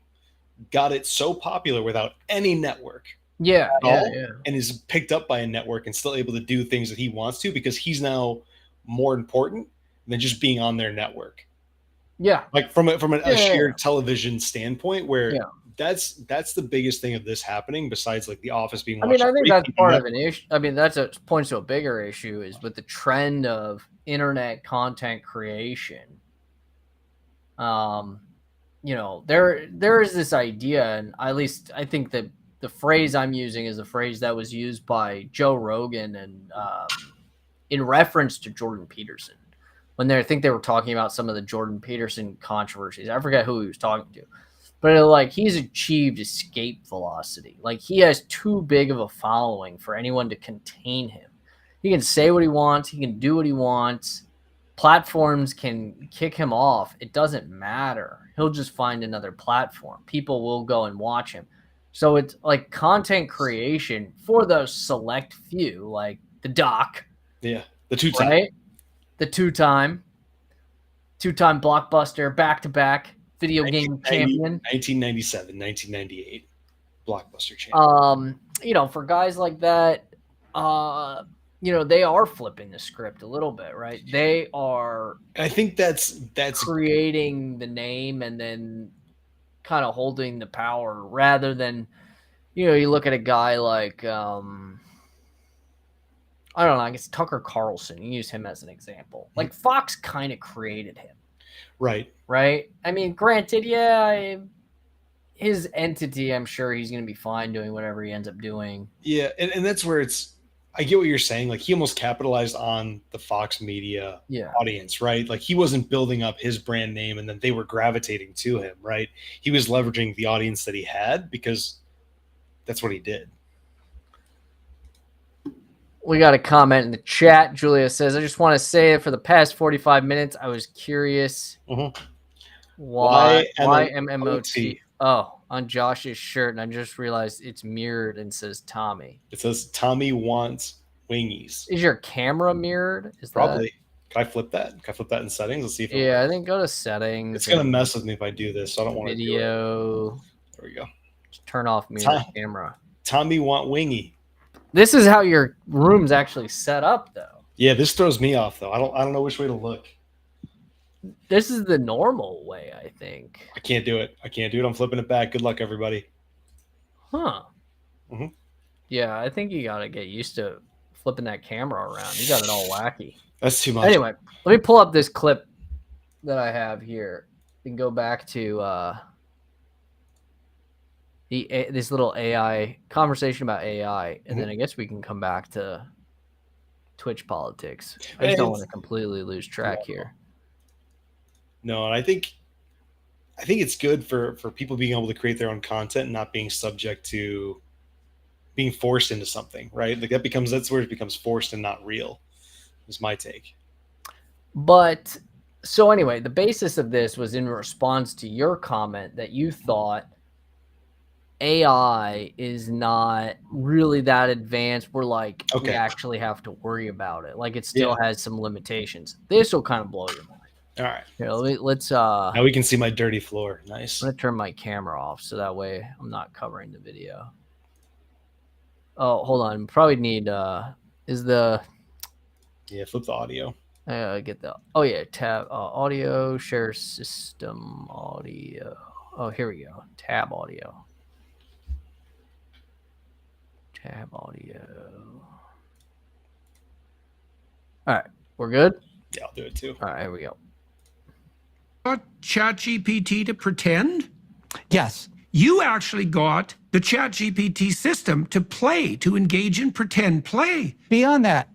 got it so popular without any network. Yeah. And is picked up by a network and still able to do things that he wants to because he's now more important than just being on their network. Yeah. Like from a shared television standpoint where that's the biggest thing of this happening besides like The Office being watched. I think that's part of an issue. I mean, points to a bigger issue is with the trend of internet content creation. There is this idea, and at least I think that the phrase I'm using is a phrase that was used by Joe Rogan and in reference to Jordan Peterson when they were talking about some of the Jordan Peterson controversies. I forget who he was talking to, but he's achieved escape velocity. Like he has too big of a following for anyone to contain him. He can say what he wants. He can do what he wants. Platforms can kick him off. It doesn't matter. He'll just find another platform. People will go and watch him. So it's like content creation for those select few, like the Doc. Yeah, the two-time. Right? The two-time blockbuster, back-to-back video game champion. 1997, 1998. Blockbuster channel. For guys like that, they are flipping the script a little bit, right? They are. I think that's creating the name and then kind of holding the power rather than, you look at a guy like, I don't know, I guess Tucker Carlson. You use him as an example. Like Fox kind of created him. Right. I mean, granted, his entity, I'm sure he's going to be fine doing whatever he ends up doing. Yeah, and that's where I get what you're saying. Like, he almost capitalized on the Fox media audience, right? Like, he wasn't building up his brand name and then they were gravitating to him, right? He was leveraging the audience that he had because that's what he did. We got a comment in the chat. Julia says, I just want to say that for the past 45 minutes, I was curious why MMOT. Oh, on Josh's shirt, and I just realized it's mirrored and says Tommy. It says Tommy wants wingies. Is your camera mirrored? Probably. Can I flip that? Can I flip that in settings? Let's see if I think go to settings. It's gonna mess with me if I do this, so I don't want to do it. Video. There we go. Just turn off mirror camera. Tommy want wingy. This is how your room's actually set up, though. Yeah, this throws me off though. I don't know which way to look. This is the normal way, I think. I can't do it. I'm flipping it back. Good luck, everybody. Huh. Yeah, I think you got to get used to flipping that camera around. You got it all wacky. That's too much. Anyway, let me pull up this clip that I have here and go back to this little AI conversation about AI, and then I guess we can come back to Twitch politics. I just don't want to completely lose track here. No, and I think it's good for people being able to create their own content and not being subject to being forced into something, right? Like that's where it becomes forced and not real, is my take. But so anyway, the basis of this was in response to your comment that you thought AI is not really that advanced. We're like, we actually have to worry about it. Like, it still has some limitations. This will kind of blow your mind. All right. Here, let's now we can see my dirty floor. Nice. I'm gonna turn my camera off so that way I'm not covering the video. Oh, hold on. Probably need flip the audio. Get the tab audio, share system audio. Oh, here we go. Tab audio. Tab audio. All right, we're good? Yeah, I'll do it too. All right, here we go. ChatGPT to pretend? Yes. You actually got the ChatGPT system to play, to engage in pretend play. Beyond that,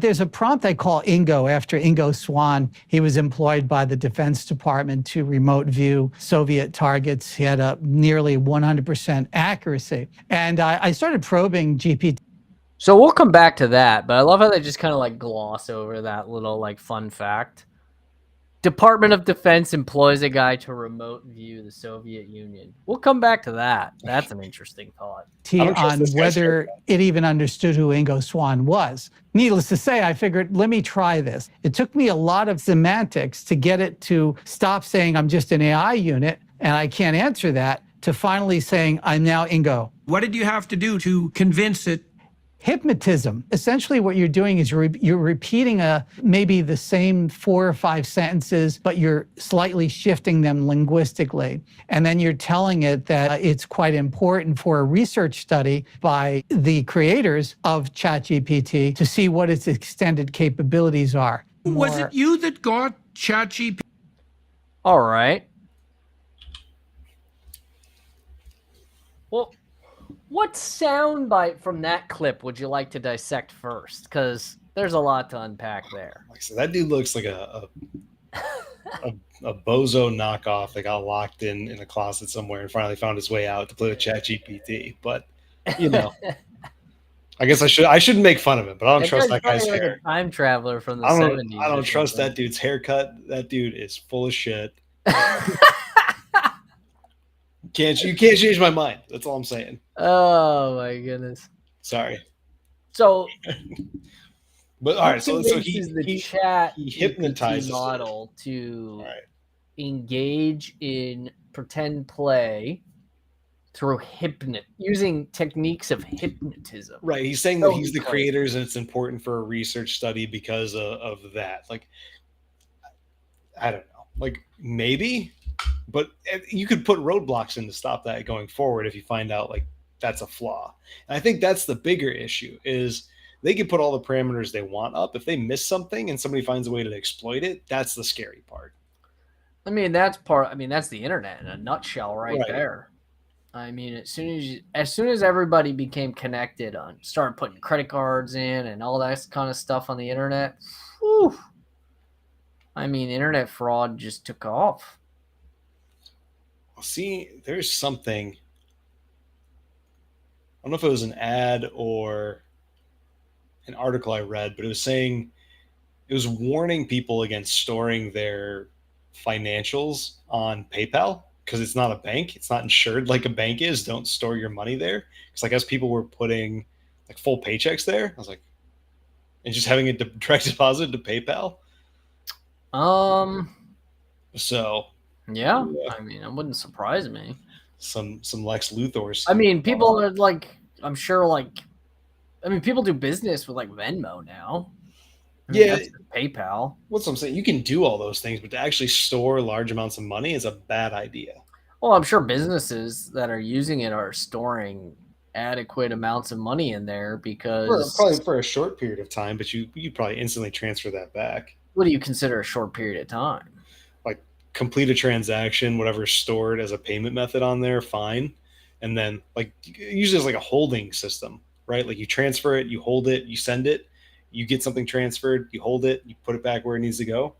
there's a prompt I call Ingo after Ingo Swann. He was employed by the Defense Department to remote view Soviet targets. He had a nearly 100% accuracy. And I started probing GPT. So we'll come back to that, but I love how they just kind of like gloss over that little like fun fact. Department of Defense employs a guy to remote view the Soviet Union. We'll come back to that. That's an interesting thought. On whether it even understood who Ingo Swann was. Needless to say, I figured, let me try this. It took me a lot of semantics to get it to stop saying I'm just an AI unit and I can't answer that, to finally saying I'm now Ingo. What did you have to do to convince it? Hypnotism. Essentially what you're doing is you're repeating maybe the same 4 or 5 sentences, but you're slightly shifting them linguistically. And then you're telling it that it's quite important for a research study by the creators of ChatGPT to see what its extended capabilities are. Was it you that got ChatGPT? All right. Well, what soundbite from that clip would you like to dissect first? Because there's a lot to unpack there. So that dude looks like a bozo knockoff that got locked in a closet somewhere and finally found his way out to play with ChatGPT. But I guess I shouldn't make fun of him, but I don't trust that guy's hair. Like a time traveler from the 70s. I don't trust that dude's haircut. That dude is full of shit. You can't change my mind. That's all I'm saying. Oh my goodness. Sorry. So, but all right. So he hypnotizes model to engage in pretend play through using techniques of hypnotism. Right. He's saying that So he's the he claims. creators and it's important for a research study because of that. Like, I don't know. Like, maybe, but you could put roadblocks in to stop that going forward if you find out like that's a flaw. And I think that's the bigger issue is they can put all the parameters they want up. If they miss something and somebody finds a way to exploit it, that's the scary part. I mean, that's the internet in a nutshell right Right. there. I mean, as soon as everybody became connected started putting credit cards in and all that kind of stuff on the internet, whew, I mean, internet fraud just took off. See, there's something. I don't know if it was an ad or an article I read, but it was warning people against storing their financials on PayPal because it's not a bank. It's not insured like a bank is. Don't store your money there. Because I guess people were putting like full paychecks there. I was like, and just having a direct deposit to PayPal. So yeah, I mean, it wouldn't surprise me. Some Lex Luthor's. I mean, people are like, I'm sure, like, I mean, people do business with like Venmo now. I mean, Yeah, that's PayPal. What's I'm saying? You can do all those things, but to actually store large amounts of money is a bad idea. Well, I'm sure businesses that are using it are storing adequate amounts of money in there because probably for a short period of time, but you probably instantly transfer that back. What do you consider a short period of time? Like complete a transaction, whatever's stored as a payment method on there, fine. And then like usually it's like a holding system, right? Like you transfer it, you hold it, you send it, you get something transferred, you hold it, you put it back where it needs to go.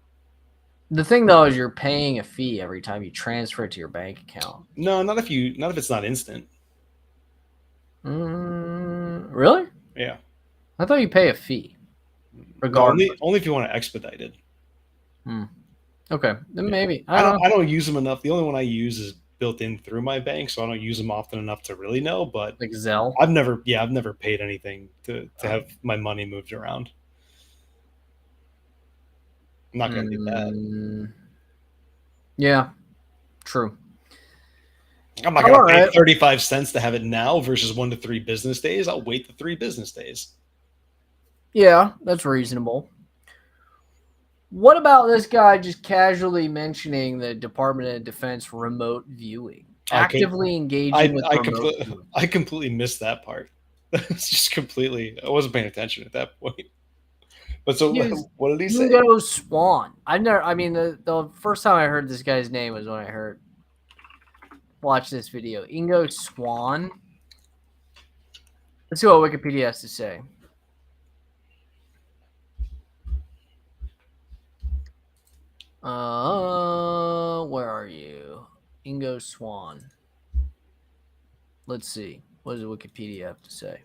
The thing though is you're paying a fee every time you transfer it to your bank account. No, not if it's not instant. Really? Yeah. I thought you pay a fee. Regardless. No, only if you want to expedite it. Okay, then maybe. I don't use them enough. The only one I use is built in through my bank, so I don't use them often enough to really know. But like Zelle. I've never paid anything to have my money moved around. I'm not gonna do that. Yeah, true. I'm not gonna pay 35 cents to have it now versus 1 to 3 business days. I'll wait the 3 business days. Yeah, that's reasonable. What about this guy just casually mentioning the Department of Defense remote viewing? Actively engaging with remote viewing. I completely missed that part. It's just completely. I wasn't paying attention at that point. But so, what did he say? Ingo Swan. The first time I heard this guy's name was when I watched this video. Ingo Swan. Let's see what Wikipedia has to say. Where are you? Ingo Swan. Let's see. What does Wikipedia have to say?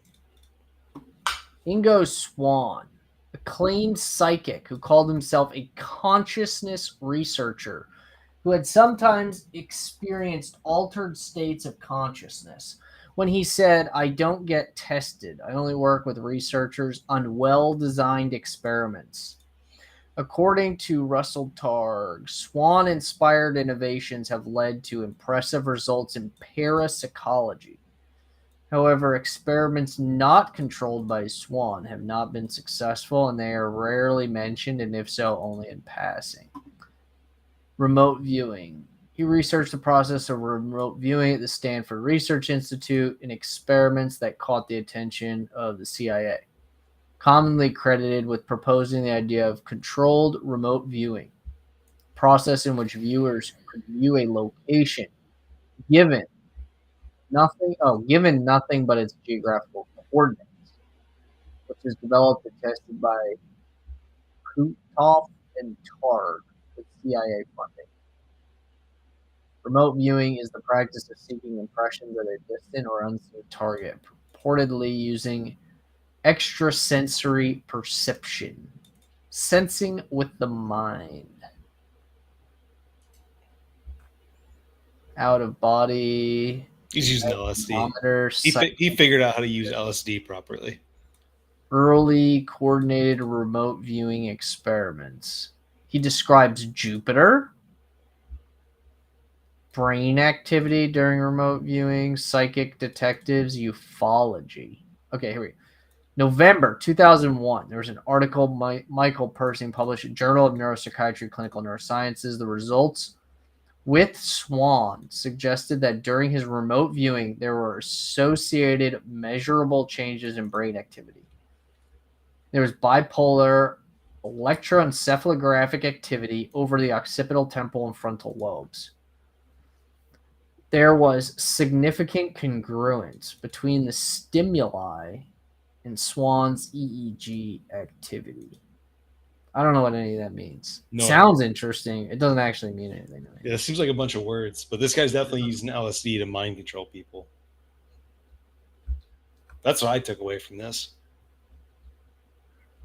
Ingo Swan, acclaimed psychic who called himself a consciousness researcher who had sometimes experienced altered states of consciousness. When he said, "I don't get tested. I only work with researchers on well-designed experiments." According to Russell Targ, Swan-inspired innovations have led to impressive results in parapsychology. However, experiments not controlled by Swan have not been successful, and they are rarely mentioned, and if so, only in passing. Remote viewing. He researched the process of remote viewing at the Stanford Research Institute in experiments that caught the attention of the CIA. Commonly credited with proposing the idea of controlled remote viewing, process in which viewers could view a location given nothing but its geographical coordinates, which was developed and tested by Kutov and Targ with CIA funding. Remote viewing is the practice of seeking impressions at a distant or unseen target, purportedly using extrasensory perception, sensing with the mind. Out of body. He's using LSD. He figured out how to use LSD properly. Early coordinated remote viewing experiments. He describes Jupiter, brain activity during remote viewing, psychic detectives, ufology. Okay, here we go. November 2001, there was an article Michael Persing published in Journal of Neuropsychiatry Clinical Neurosciences. The results with Swan suggested that during his remote viewing, there were associated measurable changes in brain activity. There was bipolar electroencephalographic activity over the occipital, temporal, and frontal lobes. There was significant congruence between the stimuli and Swan's EEG activity. I don't know what any of that means. No. Sounds interesting. It doesn't actually mean anything to me. Yeah, it seems like a bunch of words, but this guy's definitely using LSD to mind control people. That's what I took away from this.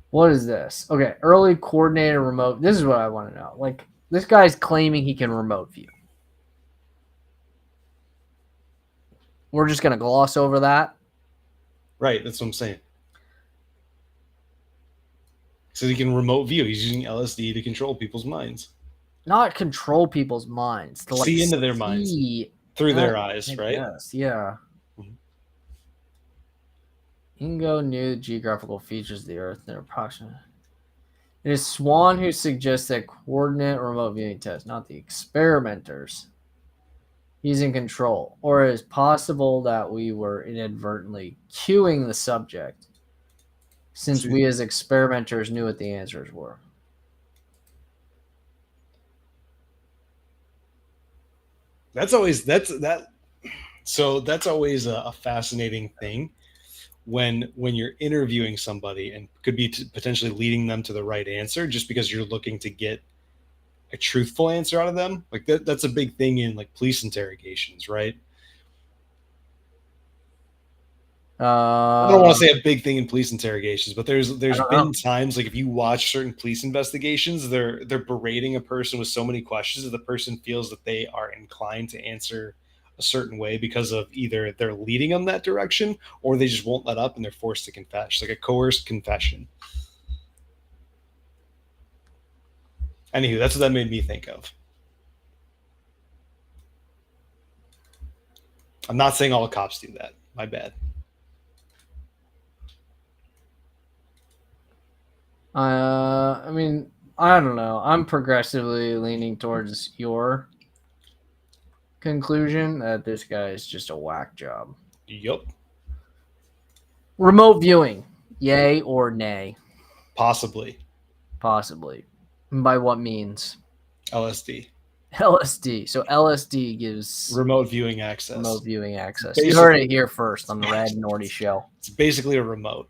What is this? Okay, early coordinated remote. This is what I want to know. Like, this guy's claiming he can remote view. We're just going to gloss over that. Right, that's what I'm saying. So he can remote view. He's using LSD to control people's minds. Not control people's minds. To See into their minds. Through their eyes, right? Yes, yeah. Mhm. Ingo knew the geographical features of the Earth and their approximate. It is Swan who suggests that coordinate remote viewing test, not the experimenters. He's in control. Or it is possible that we were inadvertently cueing the subject, since we as experimenters knew what the answers were. That's always a fascinating thing when you're interviewing somebody and could be potentially leading them to the right answer just because you're looking to get a truthful answer out of them. Like that's a big thing in like police interrogations, right? I don't want to say a big thing in police interrogations, but there's been times, like if you watch certain police investigations, they're berating a person with so many questions that the person feels that they are inclined to answer a certain way because of either they're leading them that direction or they just won't let up and they're forced to confess, like a coerced confession. Anywho, that's what that made me think of. I'm not saying all cops do that. My bad. I mean, I don't know. I'm progressively leaning towards your conclusion that this guy is just a whack job. Yup. Remote viewing, yay or nay? Possibly. Possibly. By what means? LSD. LSD. So LSD gives remote viewing access. Remote viewing access. Basically, you heard it here first on the Rad and Norty show. It's basically a remote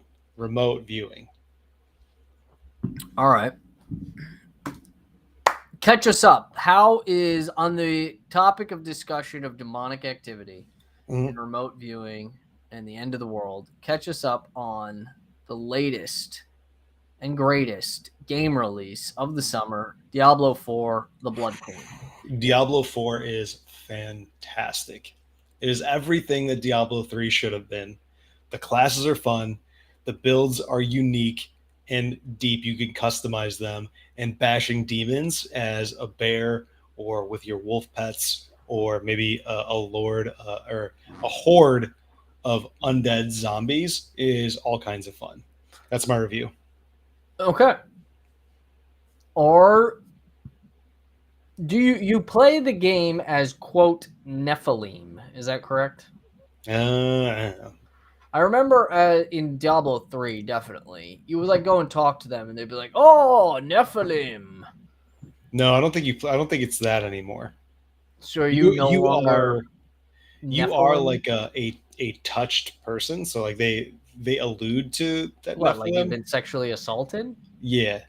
viewing. All right. Catch us up. How is, on the topic of discussion of demonic activity and remote viewing and the end of the world, catch us up on the latest and greatest game release of the summer, Diablo 4, The Blood Queen. Diablo 4 is fantastic. It is everything that Diablo 3 should have been. The classes are fun. The builds are unique and deep. You can customize them, and bashing demons as a bear or with your wolf pets or maybe a lord or a horde of undead zombies is all kinds of fun. That's my review. Okay. Or do you play the game as, quote, Nephilim? Is that correct? I don't know. I remember in Diablo 3, definitely, you would like go and talk to them, and they'd be like, "Oh, Nephilim." No, I don't think it's that anymore. So you are like a touched person. So like they allude to that. What, Nephilim. like you've been sexually assaulted? Yeah,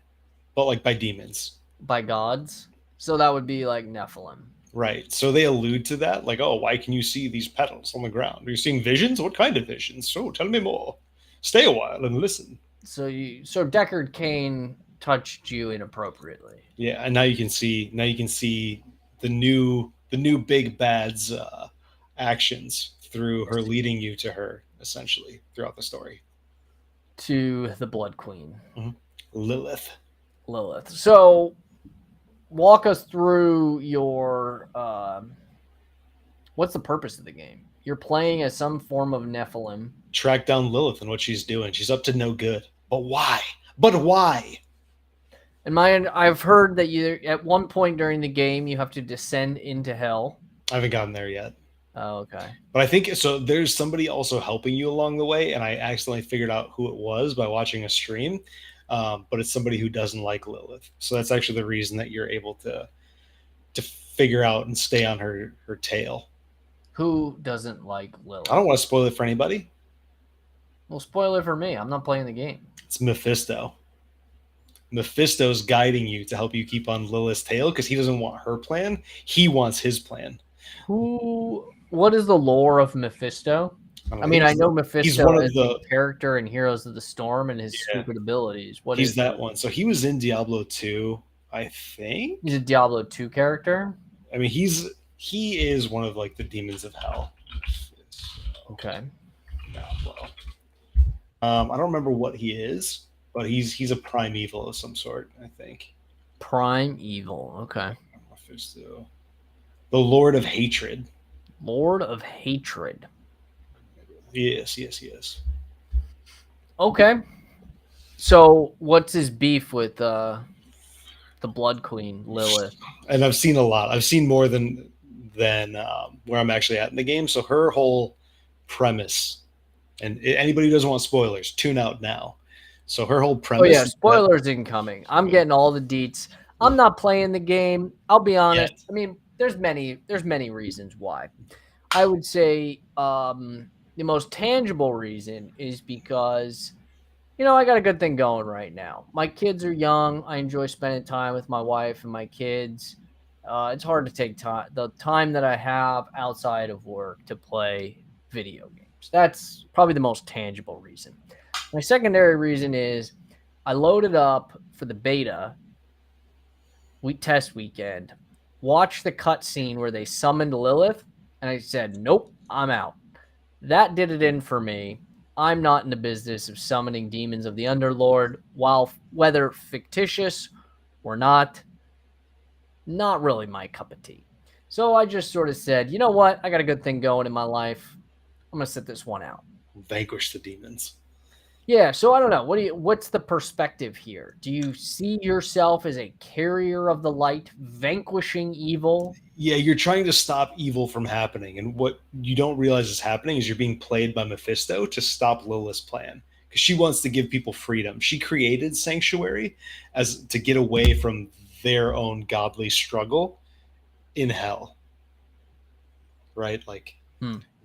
but like by demons. By gods. So that would be like Nephilim. Right. So they allude to that, like, oh, why can you see these petals on the ground? Are you seeing visions? What kind of visions? So tell me more. Stay a while and listen. So Deckard Cain touched you inappropriately. Yeah, and now you can see the new big bad's actions through her leading you to her, essentially, throughout the story. To the Blood Queen. Mm-hmm. Lilith. So walk us through your What's the purpose of the game? You're playing as some form of Nephilim. Track down Lilith and what she's doing. She's up to no good. But why? But why? And I've heard that you at one point during the game you have to descend into hell. I haven't gotten there yet. Oh, okay. But I think so. There's somebody also helping you along the way, and I accidentally figured out who it was by watching a stream. But it's somebody who doesn't like Lilith, so that's actually the reason that you're able to figure out and stay on her tail. Who doesn't like Lilith? I don't want to spoil it for anybody. Well, spoil it for me. I'm not playing the game. It's Mephisto. Mephisto's guiding you to help you keep on Lilith's tail because he doesn't want her plan. He wants his plan. What is the lore of Mephisto? I mean, I know Mephisto one of as the a character in Heroes of the Storm and his stupid abilities. He's that one. So he was in Diablo 2, I think. He's a Diablo 2 character. I mean, he is one of like the demons of hell. Okay. I don't remember what he is, but he's a primeval of some sort, I think. Primeval. Okay. Mephisto. The Lord of Hatred. Lord of Hatred. Yes. Okay. So what's his beef with the Blood Queen, Lilith? And I've seen a lot. I've seen more than where I'm actually at in the game. So her whole premise, and anybody who doesn't want spoilers, tune out now. So her whole premise. Oh yeah, spoilers incoming. I'm getting all the deets. I'm not playing the game. I'll be honest. I mean, there's many reasons why. I would say the most tangible reason is because, I got a good thing going right now. My kids are young. I enjoy spending time with my wife and my kids. It's hard to take the time that I have outside of work to play video games. That's probably the most tangible reason. My secondary reason is I loaded up for the beta test weekend, watched the cutscene where they summoned Lilith, and I said, nope, I'm out. That did it in for me. I'm not in the business of summoning demons of the Underlord, whether fictitious or not really my cup of tea. So I just sort of said, you know what? I got a good thing going in my life. I'm going to sit this one out. Vanquish the demons. Yeah, so I don't know. What's the perspective here? Do you see yourself as a carrier of the light, vanquishing evil? Yeah, you're trying to stop evil from happening. And what you don't realize is happening is you're being played by Mephisto to stop Lilith's plan. Because she wants to give people freedom. She created Sanctuary to get away from their own godly struggle in hell. Right? Like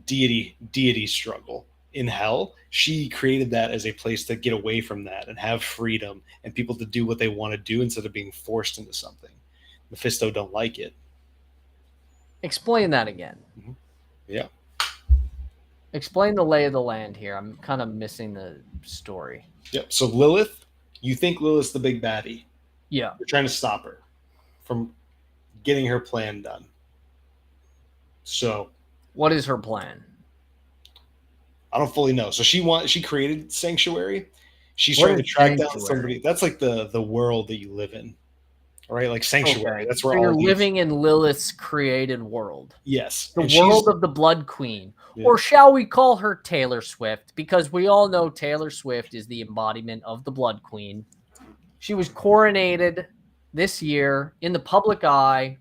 deity struggle. In hell, she created that as a place to get away from that and have freedom and people to do what they want to do instead of being forced into something. Mephisto don't like it. Explain that again. Mm-hmm. Yeah. Explain the lay of the land here. I'm kind of missing the story. Yep. So Lilith, you think Lilith's the big baddie. Yeah. You're trying to stop her from getting her plan done. So what is her plan? I don't fully know. So she created Sanctuary. She's trying to track down somebody. That's like the world that you live in, right? Like Sanctuary. Okay. That's where you're living in Lilith's created world. Yes, the world of the Blood Queen, or shall we call her Taylor Swift? Because we all know Taylor Swift is the embodiment of the Blood Queen. She was coronated this year in the public eye.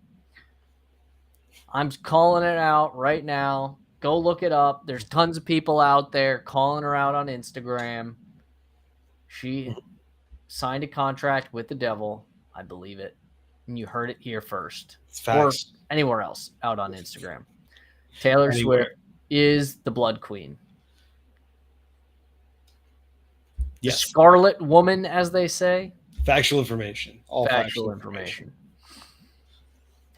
I'm calling it out right now. Go look it up. There's tons of people out there calling her out on Instagram. She signed a contract with the devil. I believe it. And you heard it here first. It's facts. Or anywhere else out on Instagram. Taylor Swift is the Blood Queen. Yes. The Scarlet Woman, as they say. Factual information. All factual information.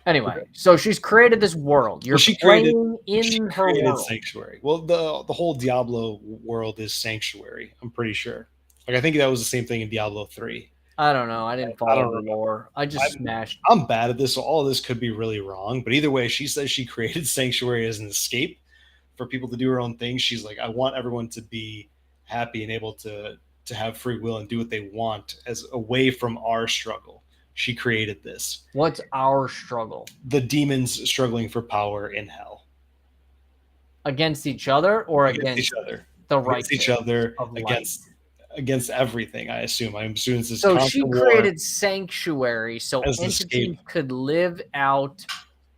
Anyway, so she's created this world. She created her world. Sanctuary. Well, the whole Diablo world is Sanctuary. I'm pretty sure. Like I think that was the same thing in Diablo 3. I don't know. I didn't follow the lore. I just smashed. I'm bad at this, so all of this could be really wrong. But either way, she says she created Sanctuary as an escape for people to do her own thing. She's like, I want everyone to be happy and able to have free will and do what they want as away from our struggle. She created this. What's our struggle? The demons struggling for power in hell. against each other or against each against other, the against each righteous other, of light? against everything. I'm assuming it's this So she constant war created sanctuary so as an entities escape. could live out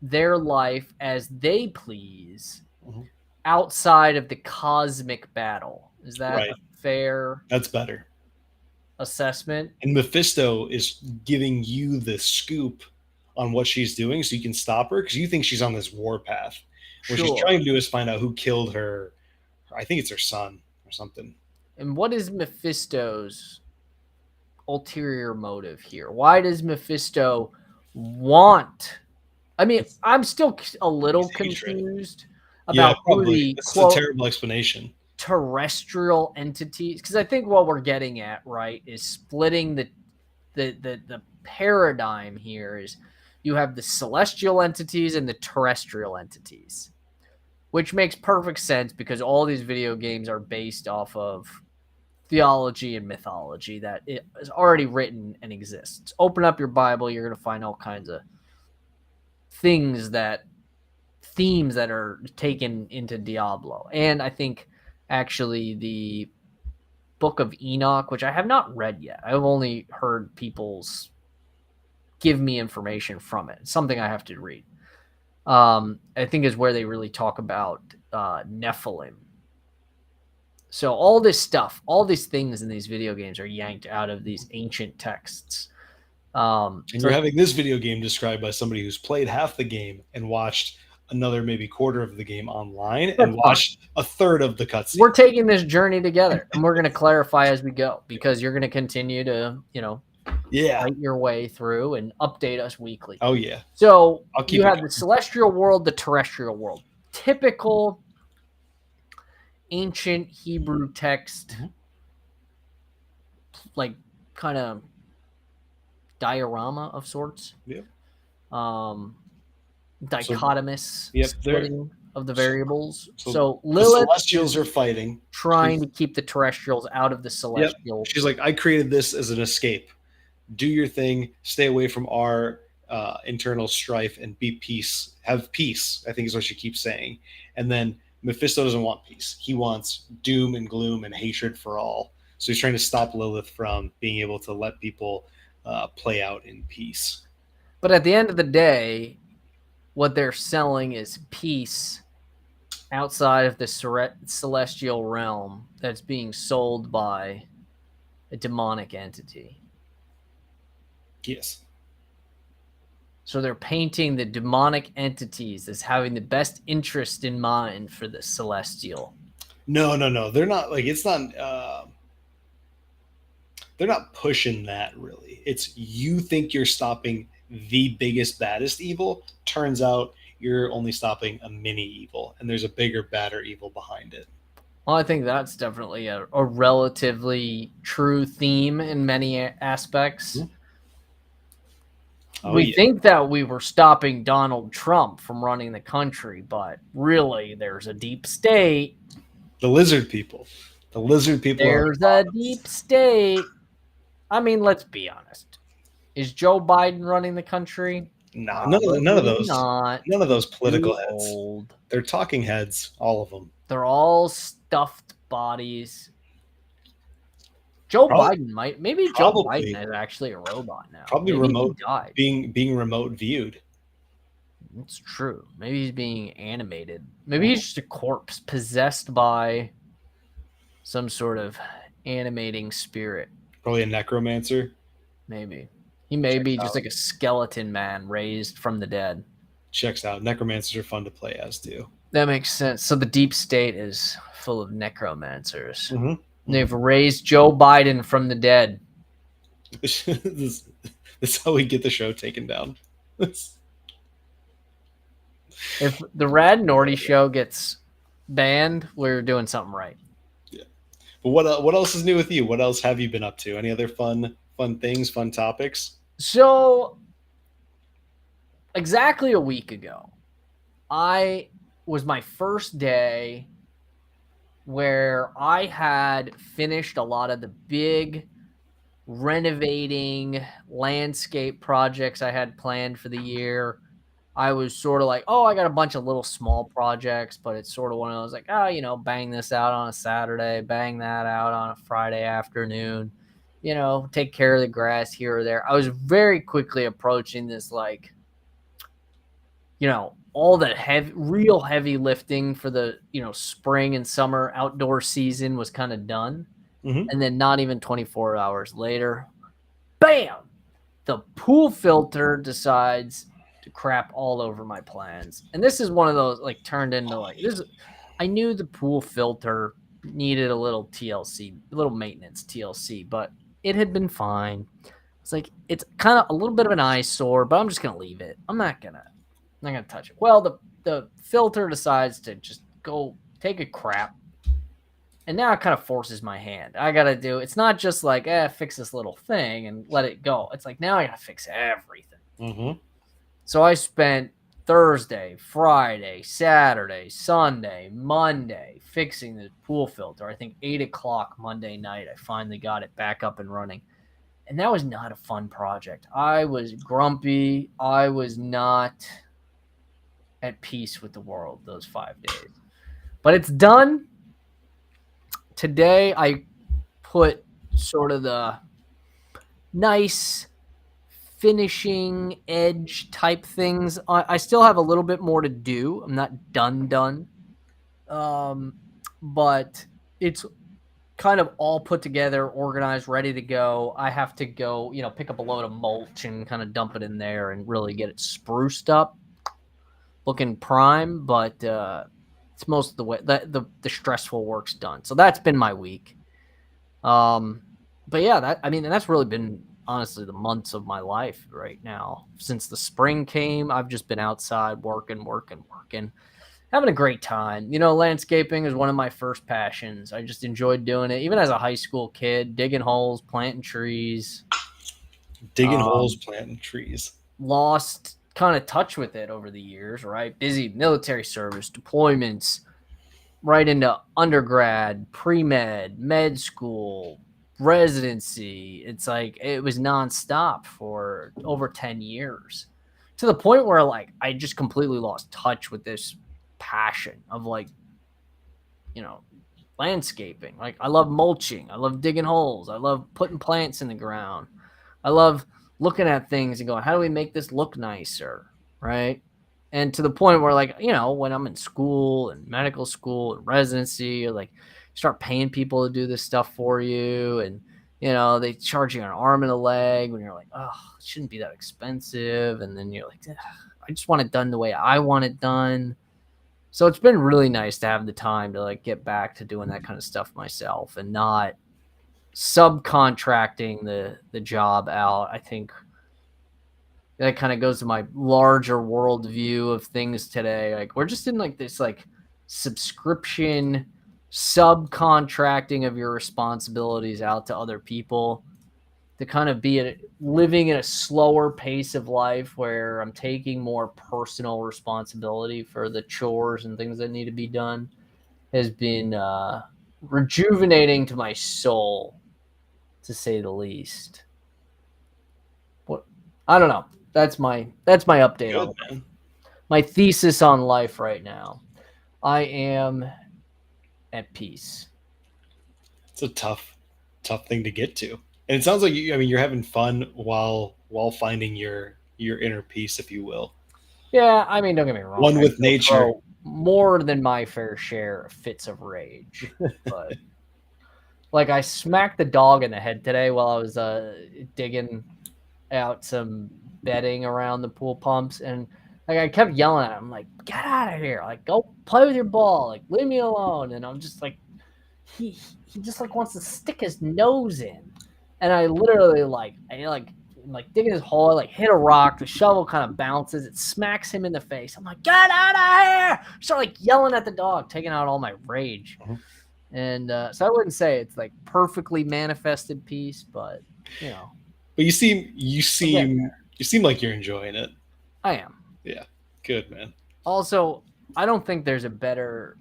their life as they please Mhm. outside of the cosmic battle. Is that Right. a fair That's better. assessment? And Mephisto is giving you the scoop on what she's doing so you can stop her because you think she's on this war path. What she's Sure. trying to do is find out who killed her. I think it's her son or something. And what is Mephisto's ulterior motive here? Why does Mephisto want? I mean, I'm still a little It's hatred. confused Yeah, about who probably. the This is a quote terrible explanation. terrestrial entities, because I think what we're getting at, right, is splitting the paradigm here is you have the celestial entities and the terrestrial entities, which makes perfect sense because all these video games are based off of theology and mythology that is already written and exists. Open up your Bible, you're going to find all kinds of themes that are taken into Diablo. And I think actually the Book of Enoch, which I have not read yet, I've only heard people's give me information from it. It's something I have to read. I think is where they really talk about Nephilim. So all this stuff, all these things in these video games are yanked out of these ancient texts. And you're having this video game described by somebody who's played half the game and watched another maybe quarter of the game online and watched a third of the cutscene. We're taking this journey together, and we're going to clarify as we go because you're going to continue to, fight your way through and update us weekly. Oh yeah. So you have the celestial world, the terrestrial world. Typical ancient Hebrew text, like kind of diorama of sorts. Yep. Dichotomous splitting of the variables. So Lilith, the celestials are fighting, trying to keep the terrestrials out of the celestial. Yep. She's like, I created this as an escape. Do your thing. Stay away from our internal strife and be peace. Have peace, I think is what she keeps saying. And then Mephisto doesn't want peace. He wants doom and gloom and hatred for all. So he's trying to stop Lilith from being able to let people play out in peace. But at the end of the day, what they're selling is peace outside of the celestial realm that's being sold by a demonic entity. Yes. So they're painting the demonic entities as having the best interest in mind for the celestial. No. They're not like it's not. They're not pushing that really. It's you think you're stopping the biggest, baddest evil. Turns out you're only stopping a mini evil, and there's a bigger, badder evil behind it. Well, I think that's definitely a relatively true theme in many aspects. Mm-hmm. We think that we were stopping Donald Trump from running the country, but really there's a deep state. The lizard people. There's a deep state. I mean, let's be honest. Is Joe Biden running the country? No, none of those. None of those political heads. They're talking heads, all of them. They're all stuffed bodies. Joe Biden might. Maybe Joe Biden is actually a robot now. Probably remote. Being remote viewed. It's true. Maybe he's being animated. Maybe he's just a corpse possessed by some sort of animating spirit. Probably a necromancer. Maybe. He may be just like a skeleton man raised from the dead. Checks out. Necromancers are fun to play as too. That makes sense. So the deep state is full of necromancers. Mm-hmm. They've raised Joe Biden from the dead. This is how we get the show taken down. If the Rad Norty show gets banned, we're doing something right. Yeah. But what else is new with you? What else have you been up to? Any other fun things, fun topics? So exactly a week ago, was my first day where I had finished a lot of the big renovating landscape projects I had planned for the year. I was sort of like, oh, I got a bunch of little small projects, but it's sort of one of those like, oh, bang this out on a Saturday, bang that out on a Friday afternoon, take care of the grass here or there. I was very quickly approaching this, like, all the real heavy lifting for the, spring and summer outdoor season was kind of done. Mhm. And then not even 24 hours later, bam, the pool filter decides to crap all over my plans. And this is one of those, like, turned into like this. I knew the pool filter needed a little TLC, a little maintenance TLC, but it had been fine. It's like, it's kind of a little bit of an eyesore, but I'm just going to leave it. I'm not going to touch it. Well, the filter decides to just go take a crap. And now it kind of forces my hand. I got to do, it's not just like, fix this little thing and let it go. It's like, now I got to fix everything. Mm-hmm. So I spent Thursday, Friday, Saturday, Sunday, Monday fixing the pool filter. I think 8 o'clock Monday night, I finally got it back up and running. And that was not a fun project. I was grumpy. I was not at peace with the world those 5 days. But it's done. Today, I put sort of the nice finishing edge type things. I still have a little bit more to do. I'm not done. But it's kind of all put together, organized, ready to go. I have to go, pick up a load of mulch and kind of dump it in there and really get it spruced up, looking prime. But it's most of the way the stressful work's done. So that's been my week. But yeah, that's really been honestly the months of my life right now. Since the spring came, I've just been outside working, having a great time. Landscaping is one of my first passions. I just enjoyed doing it. Even as a high school kid, digging holes, planting trees. Digging holes, planting trees. Lost kind of touch with it over the years, right? Busy military service, deployments, right into undergrad, pre-med, med school, residency. It's like it was nonstop for over 10 years, to the point where, like, I just completely lost touch with this passion of, like, landscaping. Like, I love mulching, I love digging holes, I love putting plants in the ground, I love looking at things and going, how do we make this look nicer, right? And to the point where, like, when I'm in school and medical school and residency, or like start paying people to do this stuff for you, and they charge you an arm and a leg when you're like, oh, it shouldn't be that expensive, and then you're like, I just want it done the way I want it done. So it's been really nice to have the time to, like, get back to doing that kind of stuff myself and not subcontracting the job out. I think that kind of goes to my larger worldview of things today. Like, we're just in, like, this, like, subscription subcontracting of your responsibilities out to other people, to kind of be living at a slower pace of life where I'm taking more personal responsibility for the chores and things that need to be done, has been rejuvenating to my soul, to say the least. What, I don't know. That's my update on my thesis on life right now. I am at peace. It's a tough thing to get to. And it sounds like you're having fun while finding your inner peace, if you will. Yeah, I mean, don't get me wrong. One with nature. More than my fair share of fits of rage. But like, I smacked the dog in the head today while I was digging out some bedding around the pool pumps, and like, I kept yelling at him, like, get out of here, like, go play with your ball, like, leave me alone. And I'm just like, he just, like, wants to stick his nose in. And I literally, I'm digging his hole, I, like, hit a rock, the shovel kind of bounces, it smacks him in the face. I'm like, get out of here! I start, like, yelling at the dog, taking out all my rage. Mm-hmm. And so I wouldn't say it's, like, perfectly manifested peace, but But you seem like you're enjoying it. I am. Yeah, good, man. Also, I don't think there's a better,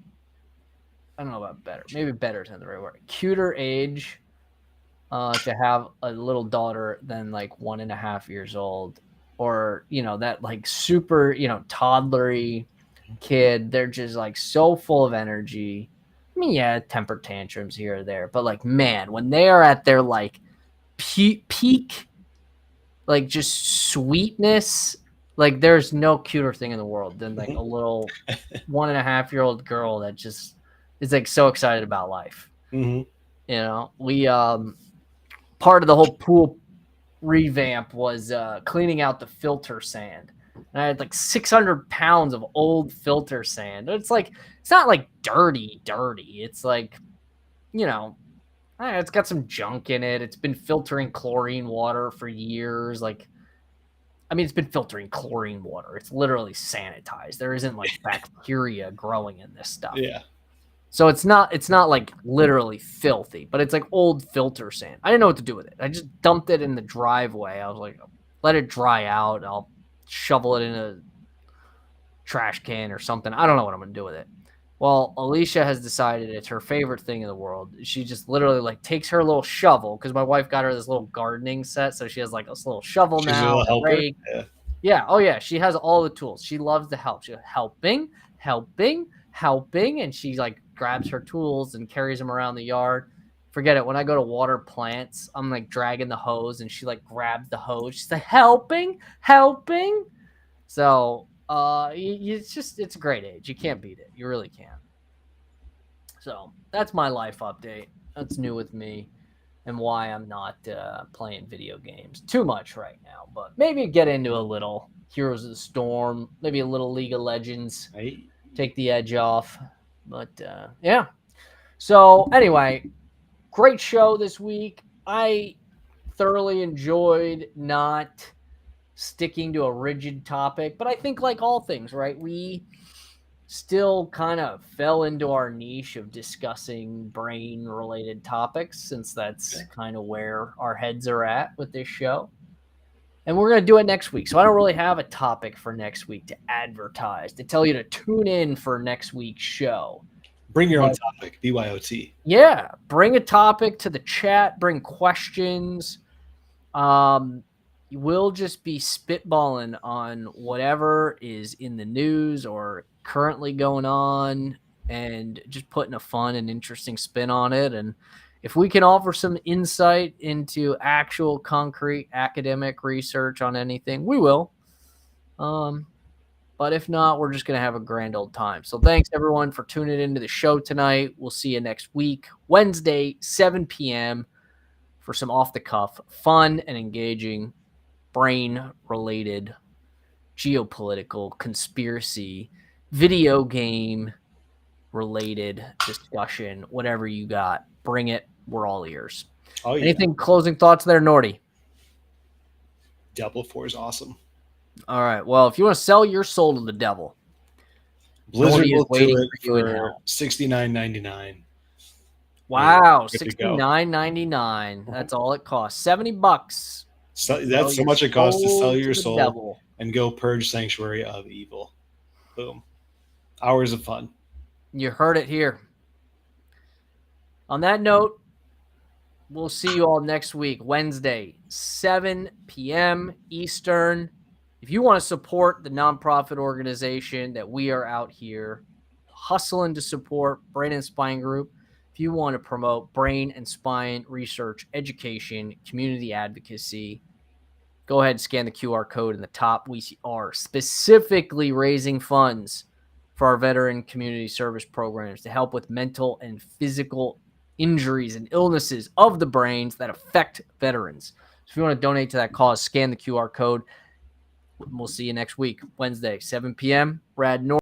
I don't know about better, maybe better isn't the right word, cuter age to have a little daughter than, like, 1.5 years old, or, that like super, toddlery kid. They're just like so full of energy. I mean, yeah, temper tantrums here or there, but like, man, when they are at their like peak, like just sweetness, like there's no cuter thing in the world than like a little 1.5-year-old girl that just is like so excited about life. Mm-hmm. We part of the whole pool revamp was cleaning out the filter sand. And I had like 600 pounds of old filter sand. It's not like dirty. It's like, it's got some junk in it. It's been filtering chlorine water for years. Like, I mean, it's been filtering chlorine water. It's literally sanitized. There isn't like bacteria growing in this stuff. Yeah. So it's not like literally filthy, but it's like old filter sand. I didn't know what to do with it. I just dumped it in the driveway. I was like, let it dry out. I'll shovel it in a trash can or something. I don't know what I'm going to do with it. Well, Alicia has decided it's her favorite thing in the world. She just literally like takes her little shovel, because my wife got her this little gardening set. So she has like this little shovel. She's now. a little helper. Yeah. Yeah. Oh yeah. She has all the tools. She loves to help. She's helping. And she like grabs her tools and carries them around the yard. Forget it. When I go to water plants, I'm like dragging the hose and she like grabs the hose. She's like, helping. So it's a great age. You can't beat it. You really can't. So that's my life update. That's new with me and why I'm not playing video games too much right now. But maybe get into a little Heroes of the Storm, maybe a little League of Legends, take the edge off. But yeah. So anyway, great show this week. I thoroughly enjoyed not sticking to a rigid topic, but I think like all things, right? We still kind of fell into our niche of discussing brain related topics, since that's kind of where our heads are at with this show. And we're going to do it next week. So I don't really have a topic for next week to advertise, to tell you to tune in for next week's show. Bring your own topic, BYOT. Yeah, bring a topic to the chat, bring questions. We'll just be spitballing on whatever is in the news or currently going on and just putting a fun and interesting spin on it. And if we can offer some insight into actual concrete academic research on anything, we will. But if not, we're just going to have a grand old time. So thanks, everyone, for tuning into the show tonight. We'll see you next week, Wednesday, 7 p.m., for some off-the-cuff, fun and engaging, brain-related, geopolitical, conspiracy, video game-related discussion. Whatever you got, bring it. We're all ears. Oh, yeah. Anything closing thoughts there, Norty? Diablo 4 is awesome. All right. Well, if you want to sell your soul to the devil, Blizzard Norty is will waiting do it for you in for hell. $69.99. Wow, good to go. $69.99. That's all it costs. $70. So that's so much it costs to sell your the soul devil. and go purge Sanctuary of Evil. Boom. Hours of fun. You heard it here. On that note, we'll see you all next week, Wednesday, 7 p.m. Eastern. If you want to support the nonprofit organization that we are out here hustling to support, Brain and Spine Group, if you want to promote brain and spine research, education, community advocacy, go ahead and scan the QR code in the top. We are specifically raising funds for our veteran community service programs to help with mental and physical injuries and illnesses of the brains that affect veterans. So if you want to donate to that cause, scan the QR code. We'll see you next week, Wednesday, 7 p.m. Brad Norty.